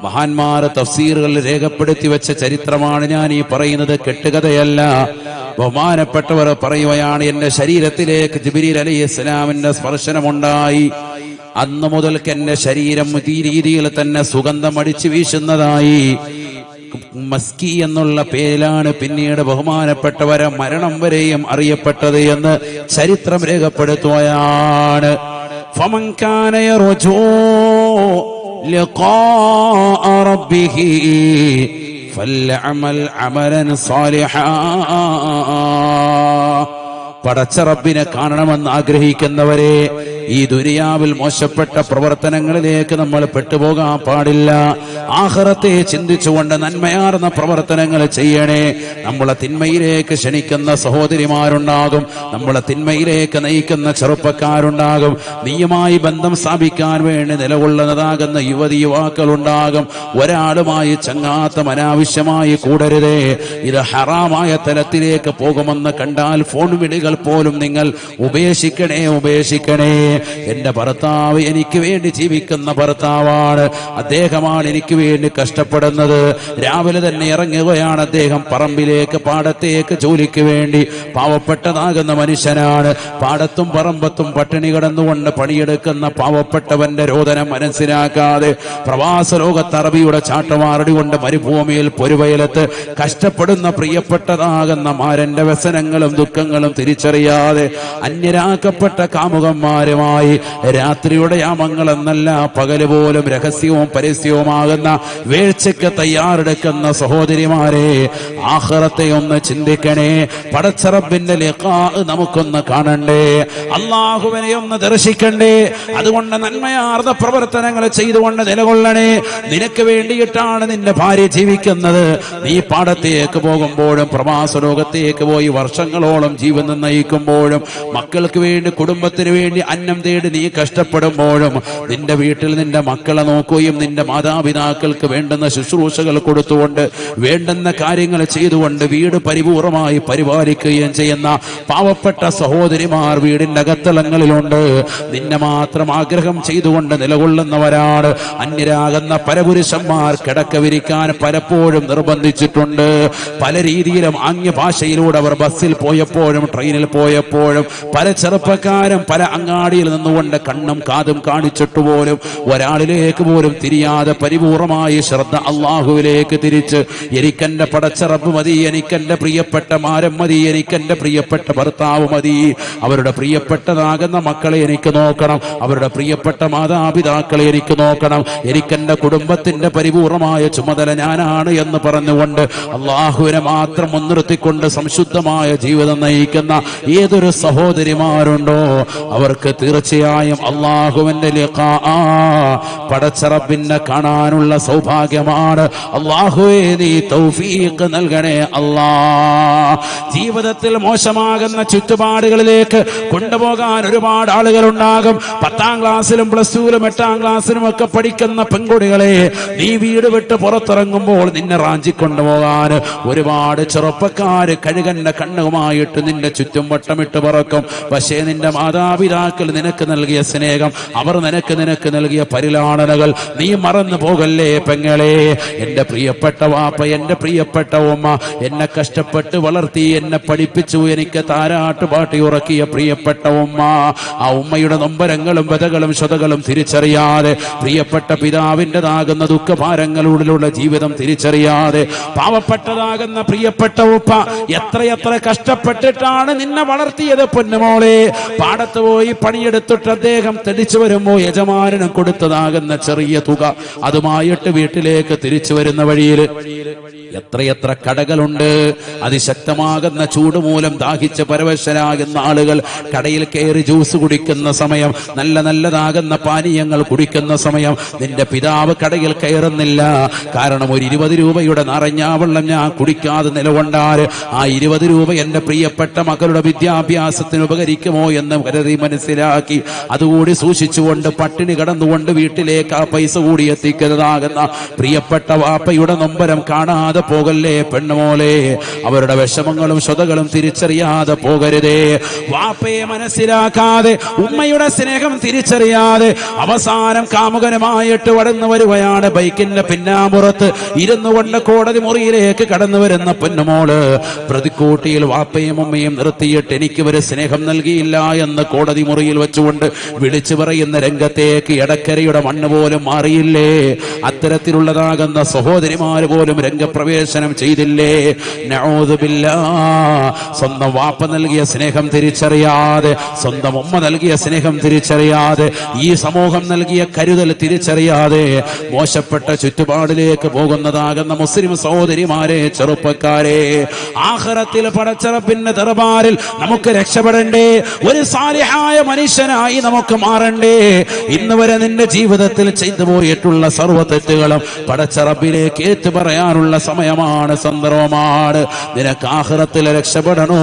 മഹാന്മാർ തഫ്സീറുകൾ രേഖപ്പെടുത്തി വെച്ച ചരിത്രമാണ് ഞാൻ ഈ പറയുന്നത്, കെട്ടുകഥയല്ല. ബഹുമാനപ്പെട്ടവർ പറയുകയാണ്, എന്റെ ശരീരത്തിലേക്ക് ജിബ്രീൽ അലൈഹിസ്സലാമിന്റെ സ്പർശനമുണ്ടായി. അന്ന് മുതൽക്ക് എന്റെ ശരീരം ഈ രീതിയിൽ തന്നെ സുഗന്ധം അടിച്ചു വീശുന്നതായി. മസ്കി എന്നുള്ള പേരിലാണ് പിന്നീട് ബഹുമാനപ്പെട്ടവരെ മരണം വരെയും അറിയപ്പെട്ടത് എന്ന് ചരിത്രം രേഖപ്പെടുത്തുകയാണ്. ഫമൻ കാന യർജൂ ലിഖാഅ റബ്ബിഹി ഫൽയഅമൽ അമലൻ സാലിഹാ. പടച്ച റബ്ബിനെ കാണണമെന്ന് ആഗ്രഹിക്കുന്നവരെ ഈ ദുനിയാവിൽ മോശപ്പെട്ട പ്രവർത്തനങ്ങളിലേക്ക് നമ്മൾ പെട്ടുപോകാൻ പാടില്ല. ആഖിറത്തെ ചിന്തിച്ചുകൊണ്ട് നന്മയാർന്ന പ്രവർത്തനങ്ങൾ ചെയ്യണേ. നമ്മളെ തിന്മയിലേക്ക് ക്ഷണിക്കുന്ന സഹോദരിമാരുണ്ടാകും, നമ്മളെ തിന്മയിലേക്ക് നയിക്കുന്ന ചെറുപ്പക്കാരുണ്ടാകും, നീയുമായി ബന്ധം സ്ഥാപിക്കാൻ വേണ്ടി നിലകൊള്ളുന്നതാകുന്ന യുവതി യുവാക്കളുണ്ടാകും. ഒരാളുമായി ചങ്ങാത്തം അനാവശ്യമായി കൂടരുതേ. ഇത് ഹറാമായ തലത്തിലേക്ക് പോകുമെന്ന് കണ്ടാൽ ഫോൺ വിളികൾ പോലും നിങ്ങൾ ഉപേക്ഷിക്കണേ. എന്റെ ഭർത്താവ് എനിക്ക് വേണ്ടി ജീവിക്കുന്ന ഭർത്താവാണ്, അദ്ദേഹമാണ് എനിക്ക് വേണ്ടി കഷ്ടപ്പെടുന്നത്. രാവിലെ തന്നെ ഇറങ്ങുകയാണ് അദ്ദേഹം പറമ്പിലേക്ക്, പാടത്തേക്ക് ജോലിക്ക് വേണ്ടി. പാവപ്പെട്ടതാകുന്ന മനുഷ്യനാണ്. പാടത്തും പറമ്പത്തും പട്ടിണി കിടന്നുകൊണ്ട് പണിയെടുക്കുന്ന പാവപ്പെട്ടവന്റെ രോദനം മനസ്സിലാക്കാതെ പ്രവാസ ലോകത്ത് അറബിയുടെ ചാട്ടമാറടി കൊണ്ട് മരുഭൂമിയിൽ പൊരുവയലത്ത് കഷ്ടപ്പെടുന്ന പ്രിയപ്പെട്ടതാകുന്ന മാരന്റെ വ്യസനങ്ങളും ദുഃഖങ്ങളും തിരിച്ചറിയാതെ അന്യരാക്കപ്പെട്ട കാമുകന്മാരുമായി രാത്രിയുടെ യാമങ്ങൾ എന്നല്ല പകല് പോലും രഹസ്യവും പരസ്യവുമാകുന്ന വീഴ്ചയ്ക്ക് തയ്യാറെടുക്കുന്ന സഹോദരിമാരെ, ആഖിറത്തെ ഒന്ന് ചിന്തിക്കണേ. പടച്ച റബ്ബിന്റെ ലിഖാ നമുക്കൊന്ന് കാണണ്ടേ, അല്ലാഹുവിനെ ഒന്ന് ദർശിക്കണ്ടേ. അതുകൊണ്ട് നന്മയാർന്ന പ്രവർത്തനങ്ങൾ ചെയ്തുകൊണ്ട് നിലകൊള്ളണേ. നിനക്ക് വേണ്ടിയിട്ടാണ് നിന്റെ ഭാര്യ ജീവിക്കുന്നത്. നീ പാടത്തേക്ക് പോകുമ്പോഴും പ്രവാസ ലോകത്തേക്ക് പോയി വർഷങ്ങളോളം ജീവിതം നയിക്കുമ്പോഴും മക്കൾക്ക് വേണ്ടി കുടുംബത്തിന് വേണ്ടി അന്നം തേടി നീ കഷ്ടപ്പെടുമ്പോഴും നിന്റെ വീട്ടിൽ നിന്റെ മക്കളെ നോക്കുകയും നിന്റെ മാതാപിതാക്കൾക്ക് വേണ്ടുന്ന ശുശ്രൂഷകൾ കൊടുത്തുകൊണ്ട് വേണ്ടുന്ന കാര്യങ്ങൾ ചെയ്തുകൊണ്ട് വീട് പരിപൂർണമായി പരിപാലിക്കുകയും ചെയ്യുന്ന പാവപ്പെട്ട സഹോദരിമാർ വീടിന്റെ അകത്തളങ്ങളിലുണ്ട്. നിന്നെ മാത്രം ആഗ്രഹം ചെയ്തുകൊണ്ട് നിലകൊള്ളുന്നവരാണ്. അന്യരാകുന്ന പരപുരുഷന്മാർ കിടക്ക വിരിക്കാൻ പലപ്പോഴും നിർബന്ധിച്ചിട്ടുണ്ട്. പല രീതിയിലും ആംഗ്യ ഭാഷയിലൂടെ അവർ ബസ്സിൽ പോയപ്പോഴും ട്രെയിനിൽ പോയപ്പോഴും പല ചെറുപ്പക്കാരും പല അങ്ങാടിയിൽ നിന്നുകൊണ്ട് കണ്ണും കാതും കാണിച്ചിട്ട് പോലും ഒരാളിലേക്ക് പോലും തിരിയാതെ പരിപൂർണമായി ശ്രദ്ധ അള്ളാഹുവിലേക്ക് തിരിച്ച് എനിക്കെന്റെ പടച്ച റബ്ബ് മതി, എനിക്കെന്റെ പ്രിയപ്പെട്ട മാരം മതി, എനിക്കെന്റെ പ്രിയപ്പെട്ട ഭർത്താവ് മതി, അവരുടെ പ്രിയപ്പെട്ടതാകുന്ന മക്കളെ എനിക്ക് നോക്കണം, അവരുടെ പ്രിയപ്പെട്ട മാതാപിതാക്കളെ എനിക്ക് നോക്കണം, എനിക്കെന്റെ കുടുംബത്തിന്റെ പരിപൂർണമായ ചുമതല ഞാനാണ് എന്ന് പറഞ്ഞുകൊണ്ട് അള്ളാഹുവിനെ മാത്രം മുൻനിർത്തിക്കൊണ്ട് സംശുദ്ധമായ ജീവിതം നയിക്കുന്ന ഏതൊരു സഹോദരിമാരുണ്ടോ അവർക്ക് തീർച്ചയായും അള്ളാഹുവിന്റെ ലിഖാ പടച്ച റബ്ബിനെ കാണാനുള്ള സൗഭാഗ്യമാണ്. അള്ളാഹുവേ നീ തൗഫീഖ് നൽകണേ അല്ലാ. ജീവിതത്തിൽ മോശമാകുന്ന ചുറ്റുപാടുകളിലേക്ക് കൊണ്ടുപോകാൻ ഒരുപാട് ആളുകളുണ്ടാകും. 10ാം ക്ലാസ്സിലും പ്ലസ് ടുവിലും 8ാം ക്ലാസ്സിലും ഒക്കെ പഠിക്കുന്ന പെൺകുട്ടികളെ, നീ വീട് വിട്ട് പുറത്തിറങ്ങുമ്പോൾ നിന്നെ റാഞ്ചിക്കൊണ്ടുപോകാൻ ഒരുപാട് ചെറുപ്പക്കാര് കഴുകന്റെ കണ്ണുമായിട്ട് നിന്റെ ചുറ്റും വട്ടമിട്ട് പറക്കും. പക്ഷേ നിന്റെ മാതാപിതാക്കൾ നിനക്ക് നൽകിയ സ്നേഹം, അവർ നിനക്ക് നൽകിയ പരിലാളനകൾ നീ മറന്നു പോകല്ലേ പെങ്ങളെ. എന്റെ പ്രിയപ്പെട്ട വാപ്പ, എന്റെ പ്രിയപ്പെട്ട ഉമ്മ എന്നെ കഷ്ടപ്പെട്ട് വളർത്തി, എന്നെ പഠിപ്പിച്ചു, എനിക്ക് താരാട്ട് പാട്ടി ഉറക്കിയ പ്രിയപ്പെട്ട ഉമ്മ, ആ ഉമ്മയുടെ നൊമ്പരങ്ങളും വ്യതകളും ശതകളും തിരിച്ചറിയാതെ, പ്രിയപ്പെട്ട പിതാവിൻ്റെതാകുന്ന ദുഃഖഭാരങ്ങളിലൂടെ ജീവിതം തിരിച്ചറിയാതെ, പാവപ്പെട്ടതാകുന്ന പ്രിയപ്പെട്ട ഉപ്പ എത്രയെത്ര കഷ്ടപ്പെട്ടിട്ടാണ് നിന്നെ വളർത്തിയത് പൊന്നുമോളെ. പാടത്ത് പോയി പണിയെടുത്തിട്ട് അദ്ദേഹം തെളിച്ചു വരുമ്പോ യജമാനന് കൊടുത്തതാകുന്ന ചെറിയ തുക അതുമായിട്ട് വീട്ടിലേക്ക് തിരിച്ചു വരുന്ന വഴിയിൽ എത്രയെത്ര കടകളുണ്ട്. അതിശക്തമാകുന്ന ചൂട് മൂലം ദാഹിച്ച് പരവശരാകുന്ന ആളുകൾ കടയിൽ കയറി ജ്യൂസ് കുടിക്കുന്ന സമയം, നല്ലതാകുന്ന പാനീയങ്ങൾ കുടിക്കുന്ന സമയം നിന്റെ പിതാവ് കടയിൽ കയറുന്നില്ല. കാരണം ഒരു 20 രൂപയുടെ നിറഞ്ഞാവെള്ളം ഞാൻ കുടിക്കാതെ നിലകൊണ്ടാൽ ആ 20 രൂപ എന്റെ പ്രിയപ്പെട്ട മക്കളുടെ വിദ്യാഭ്യാസത്തിന് ഉപകരിക്കുമോ എന്ന് കരുതി മനസ്സിലാക്കി അതുകൂടി സൂക്ഷിച്ചുകൊണ്ട് പട്ടിണി കടന്നുകൊണ്ട് വീട്ടിലേക്ക് ആ പൈസ കൂടി എത്തിക്കുന്നതാകുന്ന പ്രിയപ്പെട്ട വാപ്പയുടെ നൊമ്പരം കാണാതെ പോകല്ലേ പെണ്ണുമോളെ. അവരുടെ വിഷമങ്ങളും സ്വതകളും തിരിച്ചറിയാതെ പോകരുതേ. വാപ്പയെ മനസ്സിലാക്കാതെ, ഉമ്മയുടെ സ്നേഹം തിരിച്ചറിയാതെ അവസാനം കാമുകനുമായിട്ട് വടന്നു വരുകയാണ്. ബൈക്കിന്റെ പിന്നാമ്പുറത്ത് ഇരുന്നു കൊണ്ട് കോടതി മുറിയിലേക്ക് കടന്നു വരുന്ന പെണ്ണുമോള് പ്രതിക്കൂട്ടിയിൽ വാപ്പയും ഉമ്മയും നിർത്തിയിട്ട് എനിക്ക് ഒരു സ്നേഹം നൽകിയില്ല എന്ന് കോടതി മുറിയിൽ വെച്ചുകൊണ്ട് വിളിച്ചു പറയുന്ന രംഗത്തേക്ക് എടക്കരയുടെ മണ്ണ് പോലും മാറിയില്ലേ. അത്തരത്തിലുള്ളതാകുന്ന സഹോദരിമാര് പോലും രംഗപ്രവേശം പ്രവേശനം ചെയ്തില്ലേ? നഊദു ബില്ലാഹ്. സ്വന്തം വാപ്പ നൽകിയ സ്നേഹം തിരിച്ചറിയാതെ, സ്വന്തം ഉമ്മ നൽകിയ സ്നേഹം തിരിച്ചറിയാതെ, ഈ സമൂഹം നൽകിയ കരുതൽ തിരിച്ചറിയാതെ മോശപ്പെട്ട ചുറ്റുപാടിലേക്ക് പോകുന്നതാകുന്ന മുസ്ലിം സഹോദരിമാരെ, ചെറുപ്പക്കാരെ, ആഖിറത്തിൽ പടച്ച റബ്ബിന്റെ ദർബാറിൽ നമുക്ക് രക്ഷപ്പെടണ്ടേ? ഒരു സാലിഹായ മനുഷ്യനായി നമുക്ക് മാറണ്ടേ? ഇന്ന് വരെ നിന്റെ ജീവിതത്തിൽ ചെയ്തു പോയിട്ടുള്ള സർവ്വ തെറ്റുകളും പടച്ച റബ്ബിലേക്ക് ഏറ്റു പറയാനുള്ള സമയമാണ്, സന്ദർഭമാണ്. നിനക്ക് ആഖിറത്തിൽ രക്ഷപ്പെടണോ?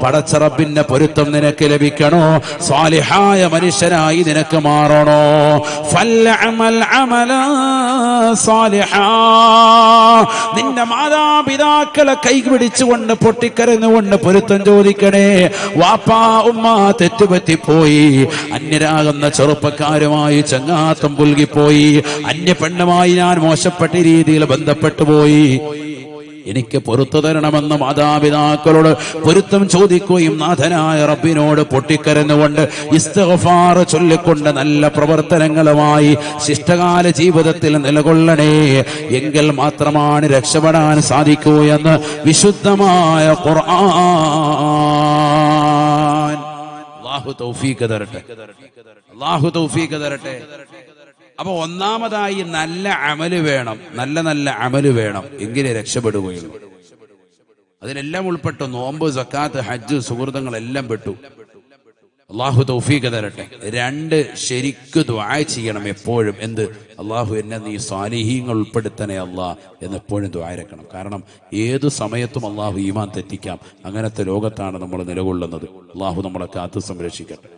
പടച്ച റബ്ബിന്റെ പൊരുത്തം നിനക്ക് ലഭിക്കണോ? സാലിഹായ മനുഷ്യനായി നിനക്ക് മാറണോ? ഫൽഅമൽ അമലാ സാലിഹാ. നിന്റെ മാതാപിതാക്കളെ കൈപിടിച്ചുകൊണ്ട് പൊട്ടിക്കരഞ്ഞുകൊണ്ട് പൊരുത്തം ചോദിക്കണേ. വാപ്പാ ഉമ്മ തെറ്റുപറ്റിപ്പോയി, അന്യരാകുന്ന ചെറുപ്പക്കാരുമായി ചങ്ങാത്തം പുൽകിപ്പോയി, അന്യ പെണ്ണുമായി ഞാൻ മോശപ്പെട്ട രീതിയിൽ ബന്ധപ്പെട്ടു പോയി, എനിക്ക് പൊറുത്തു തരണമെന്ന് മാതാപിതാക്കളോട് പൊരുത്തം ചോദിക്കുകയും നാഥനായ റബ്ബിനോട് പൊട്ടിക്കരഞ്ഞുകൊണ്ട് ഇസ്തിഗ്ഫാർ ചൊല്ലിക്കൊണ്ട് നല്ല പ്രവർത്തനങ്ങളുമായി ശിഷ്ടകാല ജീവിതത്തിൽ നിലകൊള്ളണേ. എങ്കിൽ മാത്രമാണ് രക്ഷപ്പെടാൻ സാധിക്കൂ എന്ന് വിശുദ്ധമായ ഖുർആൻ. അല്ലാഹു തൗഫീഖ് തരട്ടെ, അല്ലാഹു തൗഫീഖ് തരട്ടെ. അപ്പൊ ഒന്നാമതായി നല്ല അമല് വേണം, നല്ല നല്ല അമല് വേണം, എങ്കിലേ രക്ഷപ്പെടുകയുള്ളൂ. അതിലെല്ലാം ഉൾപ്പെട്ടു. നോമ്പ്, സക്കാത്ത്, ഹജ്ജ്, സുഹൃത്തുക്കളെല്ലാം പെട്ടു. അള്ളാഹു തൗഫീഖ് തരട്ടെ. രണ്ട്, ശരിക്ക് ദുആ ചെയ്യണം എപ്പോഴും. എന്ത്? അള്ളാഹു എന്നെ നീ സാലിഹീങ്ങൾ ഉൾപ്പെടുത്തണേ അല്ലാ എന്ന് എപ്പോഴും ദുആ ഇരക്കണം. കാരണം ഏതു സമയത്തും അള്ളാഹു ഈമാൻ തെറ്റിക്കാം. അങ്ങനത്തെ ലോകത്താണ് നമ്മൾ നിലകൊള്ളുന്നത്. അള്ളാഹു നമ്മളെ കാത്തു സംരക്ഷിക്കട്ടെ.